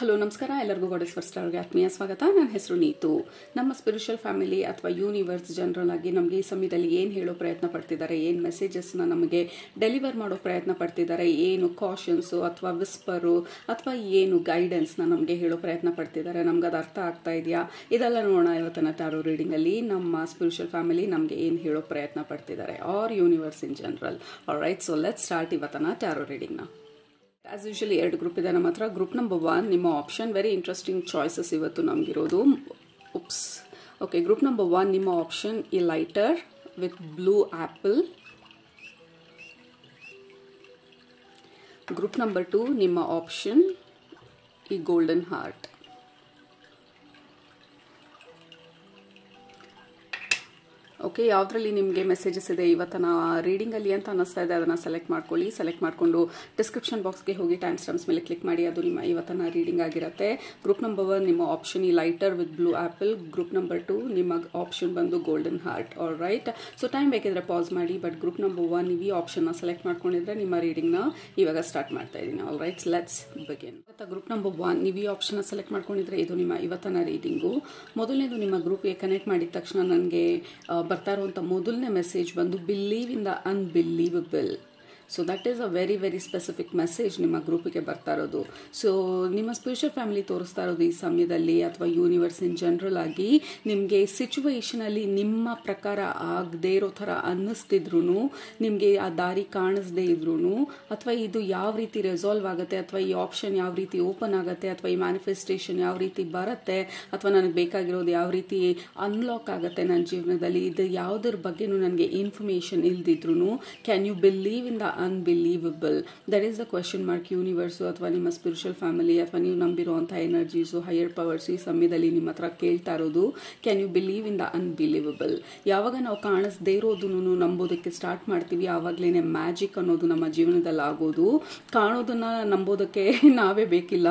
Hello ನಮಸ್ಕಾರ ಎಲ್ಲರಿಗೂ goddess first ಸ್ಟಾರ್ಗೆ ಆತ್ಮೀಯ ಸ್ವಾಗತ. ನನ್ನ ಹೆಸರು ನೀತು. ನಮ್ಮ ಸ್ಪಿರಿಚುವಲ್ ಫ್ಯಾಮಿಲಿ ಅಥವಾ ಯೂನಿವರ್ಸ್ ಜನರಲ್ ಆಗಿ ನಮಗೆ ಈ ಸಮಯದಲ್ಲಿ ಏನು ಹೇಳೋ ಪ್ರಯತ್ನ ಪಡ್ತಿದ್ದಾರೆ, ಏನು ಮೆಸೇಜಸ್ನ ನಮಗೆ ಡೆಲಿವರ್ ಮಾಡೋ ಪ್ರಯತ್ನ ಪಡ್ತಿದ್ದಾರೆ, ಏನು ಕಾಷನ್ಸು ಅಥವಾ ವಿಸ್ಪರು ಅಥವಾ ಏನು ಗೈಡೆನ್ಸ್ನ ನಮಗೆ ಹೇಳೋ ಪ್ರಯತ್ನ ಪಡ್ತಿದ್ದಾರೆ, ನಮ್ಗೆ ಅದು ಅರ್ಥ ಆಗ್ತಾ ಇದೆಯಾ, ಇದೆಲ್ಲ ನೋಡೋಣ ಇವತ್ತಿನ ಟ್ಯಾರೋ ರೀಡಿಂಗಲ್ಲಿ. ನಮ್ಮ ಸ್ಪಿರಿಚುವಲ್ ಫ್ಯಾಮಿಲಿ ನಮಗೆ ಏನು ಹೇಳೋ ಪ್ರಯತ್ನ ಪಡ್ತಿದ್ದಾರೆ are universe in general. Alright, so let's start ಇವತ್ತಿನ ಟ್ಯಾರೋ ರೀಡಿಂಗ್ನ. ಆಸ್ ಯೂಶಲಿ 2 ಗ್ರೂಪ್ ಇದೆ ನಮ್ಮ ಹತ್ರ. ಗ್ರೂಪ್ ನಂಬರ್ 1 ನಿಮ್ಮ ಆಪ್ಷನ್. ವೆರಿ ಇಂಟ್ರೆಸ್ಟಿಂಗ್ ಚಾಯ್ಸಸ್ ಇವತ್ತು ನಮಗಿರೋದು. ಓಕೆ, ಗ್ರೂಪ್ ನಂಬರ್ 1 ನಿಮ್ಮ ಆಪ್ಷನ್ ಈ lighter with blue apple. Group number 2 ನಿಮ್ಮ ಆಪ್ಷನ್ ಈ ಗೋಲ್ಡನ್ ಹಾರ್ಟ್. ಓಕೆ, ಯಾವುದರಲ್ಲಿ ನಿಮಗೆ ಮೆಸೇಜಸ್ ಇದೆ ಇವತ್ತಿನ ರೀಡಿಂಗಲ್ಲಿ ಅಂತ ಅನ್ನಿಸ್ತಾ ಇದೆ ಅದನ್ನು ಸೆಲೆಕ್ಟ್ ಮಾಡ್ಕೊಳ್ಳಿ. ಸೆಲೆಕ್ಟ್ ಮಾಡಿಕೊಂಡು ಡಿಸ್ಕ್ರಿಪ್ಷನ್ ಬಾಕ್ಸ್ಗೆ ಹೋಗಿ ಟೈಮ್ ಸ್ಟಾಂಪ್ಸ್ ಮೇಲೆ ಕ್ಲಿಕ್ ಮಾಡಿ, ಅದು ನಿಮ್ಮ ಇವತ್ತಿನ ರೀಡಿಂಗ್ ಆಗಿರುತ್ತೆ. ಗ್ರೂಪ್ ನಂಬರ್ 1 ನಿಮ್ಮ ಆಪ್ಷನ್ ಈ lighter with blue apple. Group number 2 ನಿಮ್ಮ ಆಪ್ಷನ್ ಬಂದು golden heart. All right, so time ಬೇಕಿದ್ರೆ ಪಾಸ್ ಮಾಡಿ. ಬಟ್ ಗ್ರೂಪ್ ನಂಬರ್ 1 ನೀವು ಈ ಆಪ್ಷನ್ನ ಸೆಲೆಕ್ಟ್ ಮಾಡ್ಕೊಂಡಿದ್ರೆ ನಿಮ್ಮ ರೀಡಿಂಗ್ನ ಇವಾಗ ಸ್ಟಾರ್ಟ್ ಮಾಡ್ತಾ ಇದ್ದೀನಿ. All right, let's begin. Group number 1 ನೀವು ಈ ಆಪ್ಷನ್ನ ಸೆಲೆಕ್ಟ್ ಮಾಡ್ಕೊಂಡಿದ್ರೆ ಇದು ನಿಮ್ಮ ಇವತ್ತಿನ ರೀಡಿಂಗು. ಮೊದಲನೇದು ನಿಮ್ಮ ಗ್ರೂಪ್ಗೆ ಕನೆಕ್ಟ್ ಮಾಡಿದ ತಕ್ಷಣ ನನಗೆ ಬರ್ತಾ ಇರುವಂಥ ಮೊದಲನೇ ಮೆಸೇಜ್ ಬಂದು believe in the unbelievable. So that is a very very specific message ನಿಮ್ಮ ಗ್ರೂಪಿಗೆ ಬರ್ತಾ ಇರೋದು. ಸೊ ನಿಮ್ಮ ಸ್ಪಿರಿಚುವಲ್ ಫ್ಯಾಮಿಲಿ ತೋರಿಸ್ತಾ ಇರೋದು ಈ ಸಮಯದಲ್ಲಿ ಅಥವಾ ಯೂನಿವರ್ಸ್ ಇನ್ ಜನರಲ್ ಆಗಿ ನಿಮಗೆ ಸಿಚುವೇಶನಲ್ಲಿ ನಿಮ್ಮ ಪ್ರಕಾರ ಆಗದೇ ಇರೋ ಥರ ಅನ್ನಿಸ್ತಿದ್ರು, ನಿಮಗೆ ಆ ದಾರಿ ಕಾಣಿಸ್ದೇ ಇದ್ರೂ, ಅಥವಾ ಇದು ಯಾವ ರೀತಿ ರೆಸಾಲ್ವ್ ಆಗುತ್ತೆ, ಅಥವಾ ಈ ಆಪ್ಷನ್ ಯಾವ ರೀತಿ ಓಪನ್ ಆಗುತ್ತೆ, ಅಥವಾ ಈ ಮ್ಯಾನಿಫೆಸ್ಟೇಷನ್ ಯಾವ ರೀತಿ ಬರುತ್ತೆ, ಅಥವಾ ನನಗೆ ಬೇಕಾಗಿರೋದು ಯಾವ ರೀತಿ ಅನ್ಲಾಕ್ ಆಗುತ್ತೆ ನನ್ನ ಜೀವನದಲ್ಲಿ, ಇದು ಯಾವುದ್ರ ಬಗ್ಗೆನೂ ನನಗೆ ಇನ್ಫಾರ್ಮೇಷನ್ ಇಲ್ದಿದ್ರು can you believe in the unbelievable? That is the question mark universe ಅಥವಾ ನಿಮ್ಮ ಸ್ಪಿರಿಚುವಲ್ ಫ್ಯಾಮಿಲಿ ಅಥವಾ ನೀವು ನಂಬಿರುವಂಥ ಎನರ್ಜೀಸು ಹೈಯರ್ ಪವರ್ಸು ಈ ಸಮಯದಲ್ಲಿ ನಿಮ್ಮ ಹತ್ರ ಕೇಳ್ತಾ ಇರೋದು can you believe in the unbelievable. ಯಾವಾಗ ನಾವು ಕಾಣಿಸ್ದೇ ಇರೋದನ್ನು ನಂಬೋದಕ್ಕೆ ಸ್ಟಾರ್ಟ್ ಮಾಡ್ತೀವಿ ಆವಾಗಲೇ ಮ್ಯಾಜಿಕ್ ಅನ್ನೋದು ನಮ್ಮ ಜೀವನದಲ್ಲಿ ಆಗೋದು. ಕಾಣೋದನ್ನ ನಂಬೋದಕ್ಕೆ ನಾವೇ ಬೇಕಿಲ್ಲ,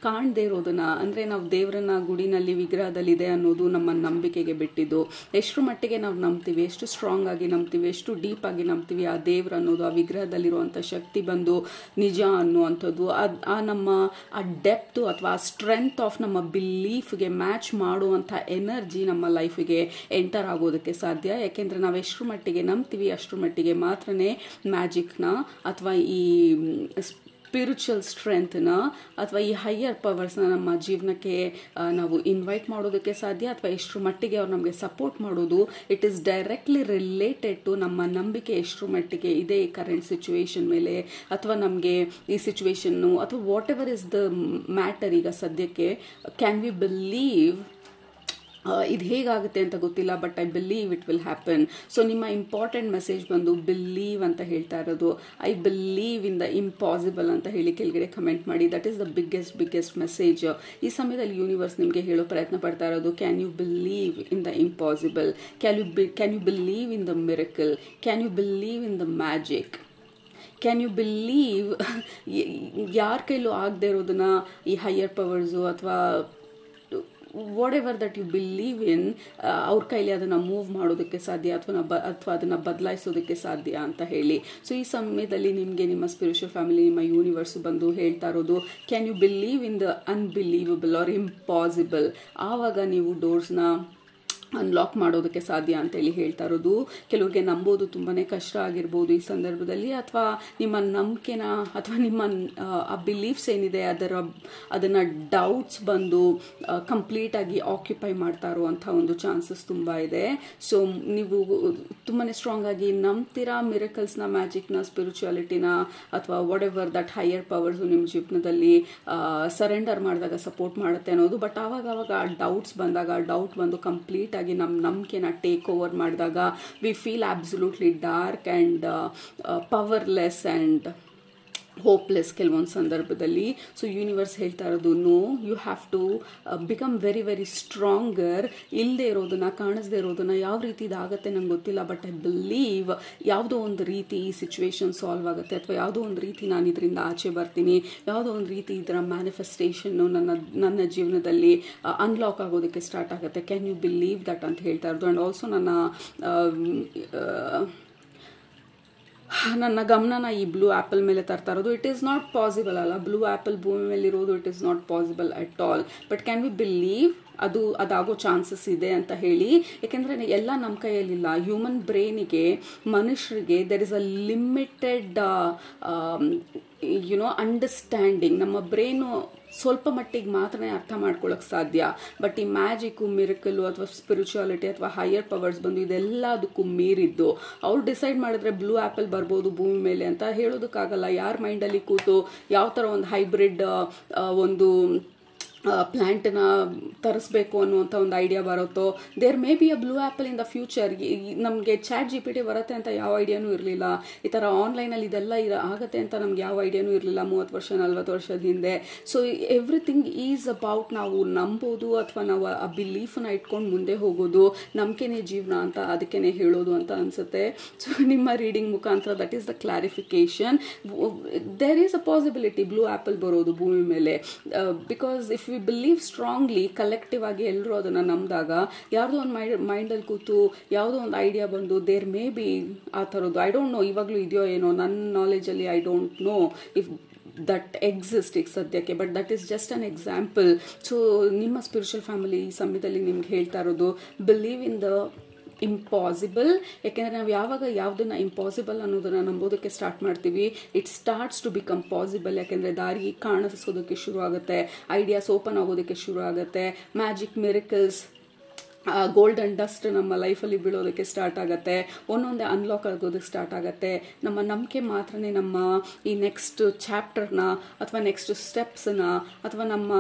ಕಾಣದೇ ಇರೋದನ್ನ ಅಂದರೆ ನಾವು ದೇವರನ್ನ ಗುಡಿನಲ್ಲಿ ವಿಗ್ರಹದಲ್ಲಿದೆ ಅನ್ನೋದು ನಮ್ಮ ನಂಬಿಕೆಗೆ ಬಿಟ್ಟಿದ್ದು. ಎಷ್ಟು ಮಟ್ಟಿಗೆ ನಾವು ನಂಬ್ತೀವಿ, ಎಷ್ಟು ಸ್ಟ್ರಾಂಗ್ ಆಗಿ ನಂಬ್ತೀವಿ, ಎಷ್ಟು ಡೀಪ್ ಆಗಿ ನಂಬ್ತೀವಿ ಆ ದೇವ್ರ ಅನ್ನೋದು, ಆ ವಿಗ್ರಹದಲ್ಲಿರುವಂಥ ಶಕ್ತಿ ಬಂದು ನಿಜ ಅನ್ನುವಂಥದ್ದು, ಆ ನಮ್ಮ ಆ ಡೆಪ್ತು ಅಥವಾ ಆ ಸ್ಟ್ರೆಂತ್ ಆಫ್ ನಮ್ಮ ಬಿಲೀಫ್ಗೆ ಮ್ಯಾಚ್ ಮಾಡುವಂಥ ಎನರ್ಜಿ ನಮ್ಮ ಲೈಫಿಗೆ ಎಂಟರ್ ಆಗೋದಕ್ಕೆ ಸಾಧ್ಯ. ಯಾಕೆಂದರೆ ನಾವು ಎಷ್ಟು ಮಟ್ಟಿಗೆ ನಂಬ್ತೀವಿ ಅಷ್ಟು ಮಟ್ಟಿಗೆ ಮಾತ್ರನೇ ಮ್ಯಾಜಿಕ್ನ ಅಥವಾ ಈ ಸ್ಪಿರಿಚುವಲ್ ಸ್ಟ್ರೆಂತ್ನ ಅಥವಾ ಈ ಹೈಯರ್ ಪವರ್ಸ್ನ ನಮ್ಮ ಜೀವನಕ್ಕೆ ನಾವು ಇನ್ವೈಟ್ ಮಾಡೋದಕ್ಕೆ ಸಾಧ್ಯ. ಅಥವಾ ಎಷ್ಟು ಮಟ್ಟಿಗೆ ಅವ್ರು ನಮಗೆ ಸಪೋರ್ಟ್ ಮಾಡೋದು it is directly related to ನಮ್ಮ ನಂಬಿಕೆ ಎಷ್ಟು ಮಟ್ಟಿಗೆ ಇದೆ ಈ ಕರೆಂಟ್ ಸಿಚುವೇಶನ್ ಮೇಲೆ, ಅಥವಾ ನಮಗೆ ಈ ಸಿಚುವೇಶನ್ನು ಅಥವಾ whatever is the matter ಈಗ ಸದ್ಯಕ್ಕೆ. ಕ್ಯಾನ್ ವಿ ಬಿಲೀವ್ ಇದು ಹೇಗಾಗುತ್ತೆ ಅಂತ ಗೊತ್ತಿಲ್ಲ, but I believe it will happen. So ನಿಮ್ಮ ಇಂಪಾರ್ಟೆಂಟ್ ಮೆಸೇಜ್ ಬಂದು ಬಿಲೀವ್ ಅಂತ ಹೇಳ್ತಾ ಇರೋದು. I believe in the impossible ಅಂತ ಹೇಳಿ ಕೆಳಗಡೆ ಕಮೆಂಟ್ ಮಾಡಿ. That is the biggest message ಈ ಸಮಯದಲ್ಲಿ ಯೂನಿವರ್ಸ್ ನಿಮಗೆ ಹೇಳೋ ಪ್ರಯತ್ನ ಪಡ್ತಾ ಇರೋದು. Can you believe in the impossible? Can you believe in the miracle? Can you believe in the magic? Can you believe ಯಾರ ಕೈಲೂ ಆಗದೆ ಇರೋದನ್ನ ಈ ಹೈಯರ್ ಪವರ್ಸು ಅಥವಾ whatever that you believe in ಅವ್ರ ಕೈಲಿ ಅದನ್ನು ಮೂವ್ ಮಾಡೋದಕ್ಕೆ ಸಾಧ್ಯ ಅಥವಾ ಅದನ್ನು ಬದಲಾಯಿಸೋದಕ್ಕೆ ಸಾಧ್ಯ ಅಂತ ಹೇಳಿ. ಸೊ ಈ ಸಮಯದಲ್ಲಿ ನಿಮಗೆ ನಿಮ್ಮ ಸ್ಪಿರಿಚುವಲ್ ಫ್ಯಾಮಿಲಿ ನಿಮ್ಮ ಯೂನಿವರ್ಸು ಬಂದು ಹೇಳ್ತಾ ಇರೋದು can you believe in the unbelievable or impossible? ಆವಾಗ ನೀವು ಡೋರ್ಸ್ನ ಅನ್ಲಾಕ್ ಮಾಡೋದಕ್ಕೆ ಸಾಧ್ಯ ಅಂತೇಳಿ ಹೇಳ್ತಾ ಇರೋದು. ಕೆಲವ್ರಿಗೆ ನಂಬೋದು ತುಂಬಾ ಕಷ್ಟ ಆಗಿರ್ಬೋದು ಈ ಸಂದರ್ಭದಲ್ಲಿ, ಅಥವಾ ನಿಮ್ಮ ನಂಬಿಕೆನ ಅಥವಾ ನಿಮ್ಮ ಆ ಬಿಲೀಫ್ಸ್ ಏನಿದೆ ಅದನ್ನು ಡೌಟ್ಸ್ ಬಂದು ಕಂಪ್ಲೀಟಾಗಿ ಆಕ್ಯುಪೈ ಮಾಡ್ತಾ ಇರುವಂಥ ಒಂದು ಚಾನ್ಸಸ್ ತುಂಬ ಇದೆ. ಸೊ ನೀವು ತುಂಬಾ ಸ್ಟ್ರಾಂಗ್ ಆಗಿ ನಂಬ್ತೀರಾ ಮಿರಕಲ್ಸ್ನ, ಮ್ಯಾಜಿಕ್ನ, ಸ್ಪಿರಿಚುಯಾಲಿಟಿನ ಅಥವಾ whatever that higher powers ನಿಮ್ಮ ಜೀವನದಲ್ಲಿ ಸರೆಂಡರ್ ಮಾಡಿದಾಗ ಸಪೋರ್ಟ್ ಮಾಡುತ್ತೆ ಅನ್ನೋದು. ಬಟ್ ಆವಾಗ ಡೌಟ್ಸ್ ಬಂದಾಗ, ಡೌಟ್ ಬಂದು ಕಂಪ್ಲೀಟ್ ಆಗಿ ನಮ್ಮ ನಂಬಿಕೆನ ಟೇಕ್ ಓವರ್ ಮಾಡಿದಾಗ we feel absolutely dark and powerless and hopeless ಕೆಲವೊಂದು ಸಂದರ್ಭದಲ್ಲಿ. ಸೊ ಯೂನಿವರ್ಸ್ ಹೇಳ್ತಾ ಇರೋದು no, you have to become very very stronger. ಇಲ್ಲದೆ ಇರೋದನ್ನ, ಕಾಣಿಸ್ದೇ ಇರೋದನ್ನ, ಯಾವ ರೀತಿ ಇದಾಗುತ್ತೆ ನಂಗೆ ಗೊತ್ತಿಲ್ಲ, ಬಟ್ ಐ ಬಿಲೀವ್ ಯಾವುದೋ ಒಂದು ರೀತಿ ಈ ಸಿಚುವೇಶನ್ ಸಾಲ್ವ್ ಆಗುತ್ತೆ, ಅಥವಾ ಯಾವುದೋ ಒಂದು ರೀತಿ ನಾನು ಇದರಿಂದ ಆಚೆ ಬರ್ತೀನಿ, ಯಾವುದೋ ಒಂದು ರೀತಿ ಇದರ ಮ್ಯಾನಿಫೆಸ್ಟೇಷನ್ನು ನನ್ನ ಜೀವನದಲ್ಲಿ ಅನ್ಲಾಕ್ ಆಗೋದಕ್ಕೆ ಸ್ಟಾರ್ಟ್ ಆಗುತ್ತೆ. ಕ್ಯಾನ್ ಯು ಬಿಲೀವ್ ದಟ್ ಅಂತ ಹೇಳ್ತಾ ಇರೋದು. ಆ್ಯಂಡ್ ಆಲ್ಸೋ ನನ್ನ ನನ್ನ ಗಮನನ ಈ ಬ್ಲೂ ಆ್ಯಪಲ್ ಮೇಲೆ ತರ್ತಾ ಇರೋದು. ಇಟ್ ಈಸ್ ನಾಟ್ ಪಾಸಿಬಲ್ ಅಲ್ಲ, ಬ್ಲೂ ಆ್ಯಪಲ್ ಭೂಮಿ ಮೇಲೆ ಇರೋದು. It is not possible at all. But can we believe ಅದಾಗೋ ಚಾನ್ಸಸ್ ಇದೆ ಅಂತ ಹೇಳಿ? ಯಾಕೆಂದರೆ ಎಲ್ಲ ನಮ್ಮ ಕೈಯಲ್ಲಿಲ್ಲ. ಹ್ಯೂಮನ್ ಬ್ರೈನಿಗೆ, ಮನುಷ್ಯರಿಗೆ there is a limited understanding. ನಮ್ಮ ಬ್ರೈನು ಸ್ವಲ್ಪ ಮಟ್ಟಿಗೆ ಮಾತ್ರ ಅರ್ಥ ಮಾಡ್ಕೊಳ್ಳೋಕೆ ಸಾಧ್ಯ. ಬಟ್ ಈ ಮ್ಯಾಜಿಕ್ಕು, ಮಿರಕಲ್ಲು ಅಥವಾ ಸ್ಪಿರಿಚುವಾಲಿಟಿ ಅಥವಾ ಹೈಯರ್ ಪವರ್ಸ್ ಬಂದು ಇದೆಲ್ಲ ಅದಕ್ಕೂ ಮೀರಿದ್ದು. ಅವ್ರು ಡಿಸೈಡ್ ಮಾಡಿದ್ರೆ ಬ್ಲೂ ಆ್ಯಪಲ್ ಬರ್ಬೋದು ಭೂಮಿ ಮೇಲೆ ಅಂತ ಹೇಳೋದಕ್ಕಾಗಲ್ಲ. ಯಾರ ಮೈಂಡಲ್ಲಿ ಕೂತು ಯಾವ ಥರ ಒಂದು ಹೈಬ್ರಿಡ್ ಒಂದು ಪ್ಲ್ಯಾಂಟನ್ನ ತರಿಸ್ಬೇಕು ಅನ್ನುವಂಥ ಒಂದು ಐಡಿಯಾ ಬರುತ್ತೋ, there may be a blue apple in the future. ನಮಗೆ ChatGPT ಬರುತ್ತೆ ಅಂತ ಯಾವ ಐಡಿಯಾನೂ ಇರಲಿಲ್ಲ. ಈ ಥರ ಆನ್ಲೈನಲ್ಲಿ ಇದೆಲ್ಲ ಆಗುತ್ತೆ ಅಂತ ನಮ್ಗೆ ಯಾವ ಐಡಿಯಾನೂ ಇರಲಿಲ್ಲ 30 ವರ್ಷ 40 ವರ್ಷದ ಹಿಂದೆ. ಸೊ ಎವ್ರಿಥಿಂಗ್ ಈಸ್ ಅಬೌಟ್ ನಾವು ನಂಬೋದು ಅಥವಾ ನಾವು ಆ ಬಿಲೀಫನ್ನ ಇಟ್ಕೊಂಡು ಮುಂದೆ ಹೋಗೋದು. ನಂಬಿಕೆನೇ ಜೀವನ ಅಂತ ಅದಕ್ಕೇ ಹೇಳೋದು ಅಂತ ಅನಿಸುತ್ತೆ. ಸೊ ನಿಮ್ಮ ರೀಡಿಂಗ್ ಮುಖಾಂತರ that is the clarification. There is a possibility blue apple ಬರೋದು ಭೂಮಿ ಮೇಲೆ. Because if we believe strongly, collective ಆಗಿ ಎಲ್ಲರೂ ಅದನ್ನು ನಂಬಿದಾಗ, ಯಾವುದೋ ಒಂದು ಮೈಂಡಲ್ಲಿ ಕೂತು ಯಾವುದೋ ಒಂದು ಐಡಿಯಾ ಬಂದು ದೇರ್ ಮೇ ಬಿ ಆ ಥರದ್ದು. ಐ ಡೋಂಟ್ ನೋ ಇವಾಗಲೂ ಇದೆಯೋ ಏನೋ, ನನ್ನ ನಾಲೆಜಲ್ಲಿ I don't know if that exist ಈಗ ಸದ್ಯಕ್ಕೆ. But that is just an example. So ನಿಮ್ಮ ಸ್ಪಿರಿಚುವಲ್ ಫ್ಯಾಮಿಲಿ ಈ ಸಮಯದಲ್ಲಿ ನಿಮ್ಗೆ ಹೇಳ್ತಾ ಇರೋದು, ಬಿಲೀವ್ ಇನ್ ದ ಇಂಪಾಸಿಬಲ್. ಯಾಕೆಂದರೆ ನಾವು ಯಾವಾಗ ಯಾವುದನ್ನು ಇಂಪಾಸಿಬಲ್ ಅನ್ನೋದನ್ನು ನಂಬೋದಕ್ಕೆ ಸ್ಟಾರ್ಟ್ ಮಾಡ್ತೀವಿ, it starts to become possible. ಯಾಕೆಂದರೆ ದಾರಿ ಕಾಣಿಸೋದಕ್ಕೆ ಶುರು ಆಗುತ್ತೆ, ಐಡಿಯಾಸ್ ಓಪನ್ ಆಗೋದಕ್ಕೆ ಶುರು ಆಗುತ್ತೆ, ಮ್ಯಾಜಿಕ್, ಮಿರಕಲ್ಸ್, ಗೋಲ್ಡನ್ ಡಸ್ಟ್ ನಮ್ಮ ಲೈಫಲ್ಲಿ ಬೀಳೋದಕ್ಕೆ ಸ್ಟಾರ್ಟ್ ಆಗುತ್ತೆ, ಒಂದೊಂದೇ ಅನ್ಲಾಕ್ ಆಗೋದಕ್ಕೆ ಸ್ಟಾರ್ಟ್ ಆಗುತ್ತೆ. ನಮ್ಮ ನಂಬಿಕೆ ಮಾತ್ರನೇ ನಮ್ಮ ಈ ನೆಕ್ಸ್ಟ್ ಚಾಪ್ಟರ್ನ ಅಥವಾ ನೆಕ್ಸ್ಟ್ ಸ್ಟೆಪ್ಸನ್ನ ಅಥವಾ ನಮ್ಮ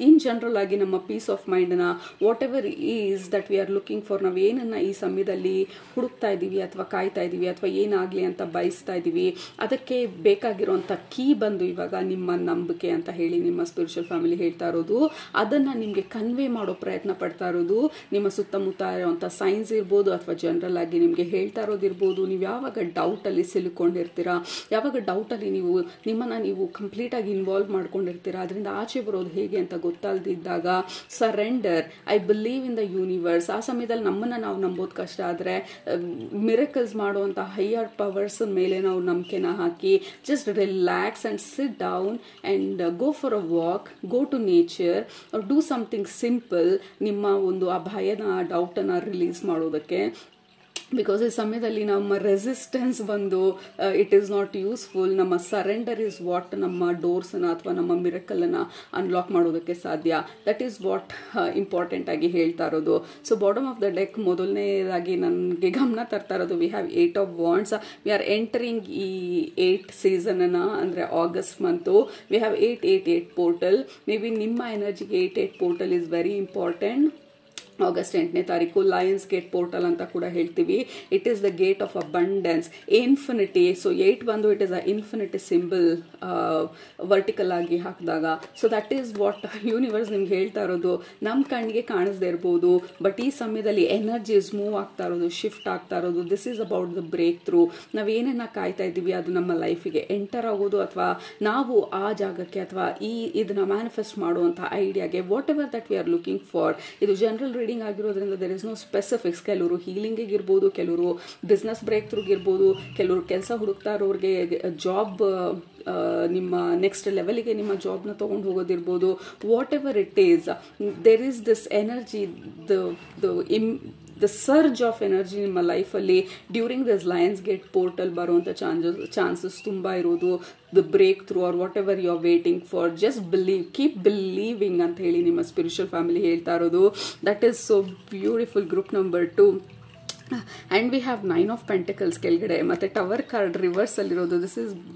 ಇನ್ ಜನರಲ್ ಆಗಿ ನಮ್ಮ ಪೀಸ್ ಆಫ್ ಮೈಂಡನ್ನ, whatever is that we are looking for, ನಾವು ಏನನ್ನು ಈ ಸಮಯದಲ್ಲಿ ಹುಡುಕ್ತಾ ಇದ್ದೀವಿ ಅಥವಾ ಕಾಯ್ತಾ ಇದ್ದೀವಿ ಅಥವಾ ಏನಾಗಲಿ ಅಂತ ಬಯಸ್ತಾ ಇದ್ದೀವಿ, ಅದಕ್ಕೆ ಬೇಕಾಗಿರುವಂಥ ಕೀ ಬಂದು ಇವಾಗ ನಿಮ್ಮ ನಂಬಿಕೆ ಅಂತ ಹೇಳಿ ನಿಮ್ಮ ಸ್ಪಿರಿಚುವಲ್ ಫ್ಯಾಮಿಲಿ ಹೇಳ್ತಾ ಇರೋದು. ಅದನ್ನು ನಿಮಗೆ ಕನ್ವೆ ಮಾಡೋ ಪ್ರಯತ್ನ ಪಡ್ತಾ ಇರೋದು. ನಿಮ್ಮ ಸುತ್ತಮುತ್ತ ಇರುವಂಥ ಸೈನ್ಸ್ ಇರ್ಬೋದು ಅಥವಾ ಜನರಲ್ ಆಗಿ ನಿಮಗೆ ಹೇಳ್ತಾ ಇರೋದಿರ್ಬೋದು. ನೀವು ಯಾವಾಗ ಡೌಟಲ್ಲಿ ಸಿಲುಕೊಂಡಿರ್ತೀರಾ, ಯಾವಾಗ ಡೌಟಲ್ಲಿ ನಿಮ್ಮನ್ನು ನೀವು ಕಂಪ್ಲೀಟಾಗಿ ಇನ್ವಾಲ್ವ್ ಮಾಡ್ಕೊಂಡಿರ್ತೀರಾ, ಅದರಿಂದ ಆಚೆ ಬರೋದು ಹೇಗೆ ಅಂತ ಗೊತ್ತಾಲ್ದಿದ್ದಾಗ surrender, I believe in the universe. ಆ ಸಮಯದಲ್ಲಿ ನಮ್ಮನ್ನು ನಾವು ನಂಬೋದು ಕಷ್ಟ ಆದರೆ ಮಿರಕಲ್ಸ್ ಮಾಡುವಂಥ ಹೈಯರ್ ಪವರ್ಸ್ ಮೇಲೆ ನಾವು ನಂಬಿಕೆನ ಹಾಕಿ just relax and sit down and go for a walk, go to nature or do something simple. ನಿಮ್ಮ ಒಂದು ಆ ಭಯನ, ಆ ಡೌಟನ್ನು ರಿಲೀಸ್ ಮಾಡೋದಕ್ಕೆ. ಬಿಕಾಸ್ ಈ ಸಮಯದಲ್ಲಿ ನಮ್ಮ ರೆಸಿಸ್ಟೆನ್ಸ್ ಬಂದು ಇಟ್ ಈಸ್ ನಾಟ್ ಯೂಸ್ಫುಲ್. ನಮ್ಮ ಸರೆಂಡರ್ ಈಸ್ ವಾಟ್ ನಮ್ಮ ಡೋರ್ಸನ್ನು ಅಥವಾ ನಮ್ಮ ಮಿರಕಲನ್ನು ಅನ್ಲಾಕ್ ಮಾಡೋದಕ್ಕೆ ಸಾಧ್ಯ. ದಟ್ ಈಸ್ ವಾಟ್ ಇಂಪಾರ್ಟೆಂಟ್ ಆಗಿ ಹೇಳ್ತಾ ಇರೋದು. So bottom of the deck ಮೊದಲನೇದಾಗಿ ನನಗೆ ಗಮನ ತರ್ತಾ ಇರೋದು, we have 8 of wands. We are entering ಈ 8 ಸೀಸನನ್ನು, ಅಂದರೆ August month. We have 8 portal. Maybe ನಿಮ್ಮ ಎನರ್ಜಿಗೆ 8 portal is very important. August 8ನೇ ತಾರೀಕು ಲಯನ್ಸ್ ಗೇಟ್ ಪೋರ್ಟಲ್ ಅಂತ ಕೂಡ ಹೇಳ್ತೀವಿ. It is the gate of abundance, infinity. So 8 ಬಂದು it is a infinity symbol vertical ಆಗಿ ಹಾಕಿದಾಗ. So that is what universe ನಿಮ್ಗೆ ಹೇಳ್ತಾ ಇರೋದು. ನಮ್ಮ ಕಣ್ಣಿಗೆ ಕಾಣಿಸ್ದೇ ಇರ್ಬೋದು, ಬಟ್ ಈ ಸಮಯದಲ್ಲಿ ಎನರ್ಜೀಸ್ ಮೂವ್ ಆಗ್ತಾ ಇರೋದು, ಶಿಫ್ಟ್ ಆಗ್ತಾ ಇರೋದು. This is about the break through. ನಾವೇನನ್ನ ಕಾಯ್ತಾ ಇದ್ದೀವಿ ಅದು ನಮ್ಮ ಲೈಫಿಗೆ ಎಂಟರ್ ಆಗೋದು, ಅಥವಾ ನಾವು ಆ ಜಾಗಕ್ಕೆ ಅಥವಾ ಇದನ್ನ ಮ್ಯಾನಿಫೆಸ್ಟ್ ಮಾಡುವಂಥ ಐಡಿಯಾಗೆ, whatever that we are looking for. ಇದು ಜನರಲ್ ರೀಡಿಂಗ್ ಆಗಿರೋದ್ರಿಂದ ದೇರ್ ಇಸ್ ನೋ ಸ್ಪೆಸಿಫಿಕ್ಸ್. ಕೆಲವರು ಹೀಲಿಂಗಿಗೆ ಇರ್ಬೋದು, ಕೆಲವರು ಬಿಸ್ನೆಸ್ ಬ್ರೇಕ್ ಥ್ರೂಗೆ ಇರ್ಬೋದು, ಕೆಲವರು ಕೆಲಸ ಹುಡುಕ್ತಾ ಇರೋರಿಗೆ ಜಾಬ್, ನಿಮ್ಮ ನೆಕ್ಸ್ಟ್ ಲೆವೆಲಿಗೆ ನಿಮ್ಮ ಜಾಬ್ನ ತೊಗೊಂಡು ಹೋಗೋದಿರ್ಬೋದು. Whatever it is, there is this energy, the surge of energy ನಿಮ್ಮ ಲೈಫಲ್ಲಿ during this lions gate portal ಬರುವಂಥ ಚಾನ್ಸಸ್ ತುಂಬ ಇರೋದು. The break through are whatever you are waiting for, just believe, keep believing ಅಂತ ಹೇಳಿ ನಿಮ್ಮ spiritual family ಹೇಳ್ತಾ ಇರೋದು. That is so beautiful. Group number 2 and we have 9 of pentacles ಕೆಳಗಡೆ, ಮತ್ತು ಟವರ್ ಕಾರ್ಡ್ ರಿವರ್ಸ್ ಅಲ್ಲಿರೋದು.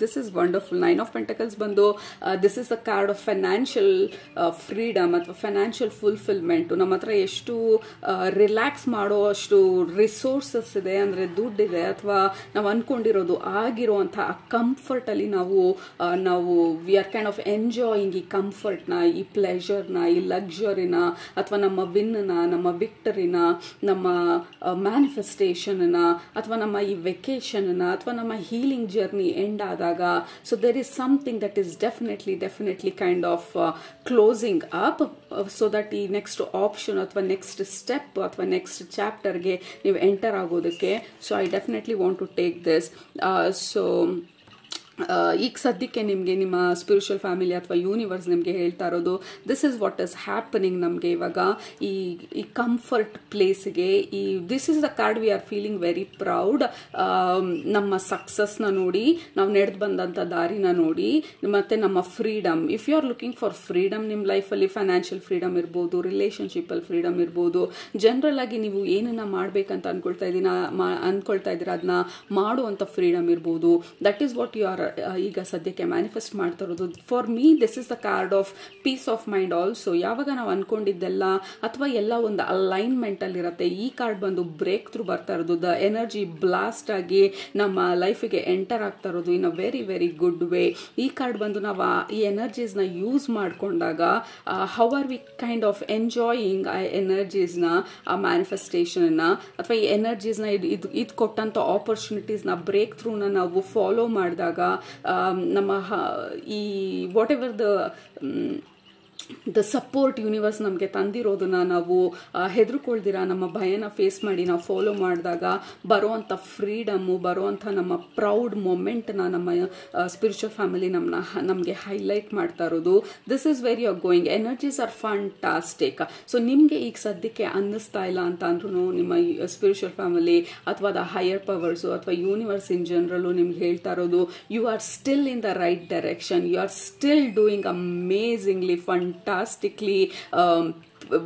ದಿಸ್ ಇಸ್ ವಂಡರ್ಫುಲ್. 9 ಆಫ್ ಪೆಂಟಕಲ್ಸ್ ಬಂದು this is a card of financial freedom ಅಥವಾ ಫೈನಾನ್ಷಿಯಲ್ ಫುಲ್ಫಿಲ್ಮೆಂಟು. ನಮ್ಮ ಹತ್ರ ಎಷ್ಟು ರಿಲ್ಯಾಕ್ಸ್ ಮಾಡೋ ಅಷ್ಟು ರಿಸೋರ್ಸಸ್ ಇದೆ, ಅಂದರೆ ದುಡ್ಡಿದೆ, ಅಥವಾ ನಾವು ಅಂದ್ಕೊಂಡಿರೋದು ಆಗಿರುವಂಥ ಆ ಕಂಫರ್ಟಲ್ಲಿ ನಾವು we R kind of enjoying ಈ ಕಂಫರ್ಟ್ನ, ಈ ಪ್ಲೆಷರ್ನ, ಈ ಲಕ್ಸುರಿನ, ಅಥವಾ ನಮ್ಮ ವಿನ್ನ, ನಮ್ಮ ವಿಕ್ಟರಿನ, ನಮ್ಮ ಮ್ಯಾನಿಫೆಸ್ಟ್ ಮ್ಯಾನಿಫೆಸ್ಟೇಷನ್ನ ಅಥವಾ ನಮ್ಮ ಈ ವೆಕೇಶನ್ನ ಅಥವಾ ನಮ್ಮ ಹೀಲಿಂಗ್ ಜರ್ನಿ ಎಂಡ್ ಆದಾಗ, so there is something that is definitely kind of closing up, so that ಈ ನೆಕ್ಸ್ಟ್ ಆಪ್ಷನ್ ಅಥವಾ ನೆಕ್ಸ್ಟ್ ಸ್ಟೆಪ್ ಅಥವಾ ನೆಕ್ಸ್ಟ್ ಚಾಪ್ಟರ್ಗೆ ನೀವು ಎಂಟರ್ ಆಗೋದಕ್ಕೆ. So I definitely want to take this. So ಈಗ ಸದ್ಯಕ್ಕೆ ನಿಮಗೆ ನಿಮ್ಮ ಸ್ಪಿರಿಚುವಲ್ ಫ್ಯಾಮಿಲಿ ಅಥವಾ ಯೂನಿವರ್ಸ್ ನಿಮಗೆ ಹೇಳ್ತಾ ಇರೋದು, this is what is happening. ನಮಗೆ ಇವಾಗ ಈ ಕಂಫರ್ಟ್ ಪ್ಲೇಸ್ಗೆ this is the card we are feeling very proud. ನಮ್ಮ ಸಕ್ಸಸ್ನ ನೋಡಿ, ನಾವು ನಡೆದು ಬಂದಂಥ ದಾರಿನ ನೋಡಿ, ಮತ್ತು ನಮ್ಮ freedom. If you are looking for freedom ನಿಮ್ಮ ಲೈಫಲ್ಲಿ, ಫೈನಾನ್ಷಿಯಲ್ ಫ್ರೀಡಮ್ ಇರ್ಬೋದು, ರಿಲೇಷನ್ಶಿಪ್ಪಲ್ಲಿ ಫ್ರೀಡಮ್ ಇರ್ಬೋದು, ಜನರಲ್ ಆಗಿ ನೀವು ಏನನ್ನ ಮಾಡಬೇಕಂತ ಅನ್ಕೊಳ್ತಾ ಇದ್ದೀರಾ ಅದನ್ನ ಮಾಡುವಂಥ ಫ್ರೀಡಮ್ ಇರ್ಬೋದು. That is what you are ಈಗ ಸದ್ಯಕ್ಕೆ ಮ್ಯಾನಿಫೆಸ್ಟ್ ಮಾಡ್ತಾ ಇರೋದು. For me this is the card of peace of mind also. ಯಾವಾಗ ನಾವು ಅನ್ಕೊಂಡಿದ್ದೆಲ್ಲ ಅಥವಾ ಎಲ್ಲ ಒಂದು ಅಲೈನ್ಮೆಂಟ್ ಅಲ್ಲಿ ಇರುತ್ತೆ, ಈ ಕಾರ್ಡ್ ಬಂದು ಬ್ರೇಕ್ ಥ್ರೂ ಬರ್ತಾ ಇರೋದು. ದ ಎನರ್ಜಿ ಬ್ಲಾಸ್ಟ್ ಆಗಿ ನಮ್ಮ ಲೈಫಿಗೆ ಎಂಟರ್ ಆಗ್ತಾ ಇರೋದು in a very good way. ಈ ಕಾರ್ಡ್ ಬಂದು ನಾವು ಈ ಎನರ್ಜೀಸ್ನ ಯೂಸ್ ಮಾಡ್ಕೊಂಡಾಗ how are we kind of enjoying ಆ ಎನರ್ಜೀಸ್ನ, ಆ ಮ್ಯಾನಿಫೆಸ್ಟೇಷನ್ನ ಅಥವಾ ಈ ಎನರ್ಜೀಸ್ನ ಇದು ಕೊಟ್ಟಂಥ ಆಪರ್ಚುನಿಟೀಸ್ನ ಬ್ರೇಕ್ ಥ್ರೂನ ನಾವು ಫಾಲೋ ಮಾಡಿದಾಗ ನಮ್ಮ ಈ what ever the support universe ನಮಗೆ ತಂದಿರೋದನ್ನ ನಾವು ಹೆದರ್ಕೊಳ್ದಿರ ನಮ್ಮ ಭಯನ ಫೇಸ್ ಮಾಡಿ ನಾವು ಫಾಲೋ ಮಾಡಿದಾಗ ಬರುವಂಥ ಫ್ರೀಡಮ್ಮು, ಬರುವಂಥ ನಮ್ಮ ಪ್ರೌಡ್ ಮೊಮೆಂಟ್ನ ನಮ್ಮ ಸ್ಪಿರಿಚುವಲ್ ಫ್ಯಾಮಿಲಿ ನಮಗೆ ಹೈಲೈಟ್ ಮಾಡ್ತಾ ಇರೋದು. This is very are going. Energies are fantastic. So ನಿಮಗೆ ಈಗ ಸದ್ಯಕ್ಕೆ ಅನ್ನಿಸ್ತಾ ಇಲ್ಲ ಅಂತ ಅಂದ್ರೂ ನಿಮ್ಮ ಸ್ಪಿರಿಚುವಲ್ ಫ್ಯಾಮಿಲಿ ಅಥವಾ ದ ಹೈಯರ್ ಪವರ್ಸು ಅಥವಾ ಯೂನಿವರ್ಸ್ ಇನ್ ಜನರಲು ನಿಮ್ಗೆ ಹೇಳ್ತಾ ಇರೋದು, you are still in the right direction, you are still doing amazingly fantastically.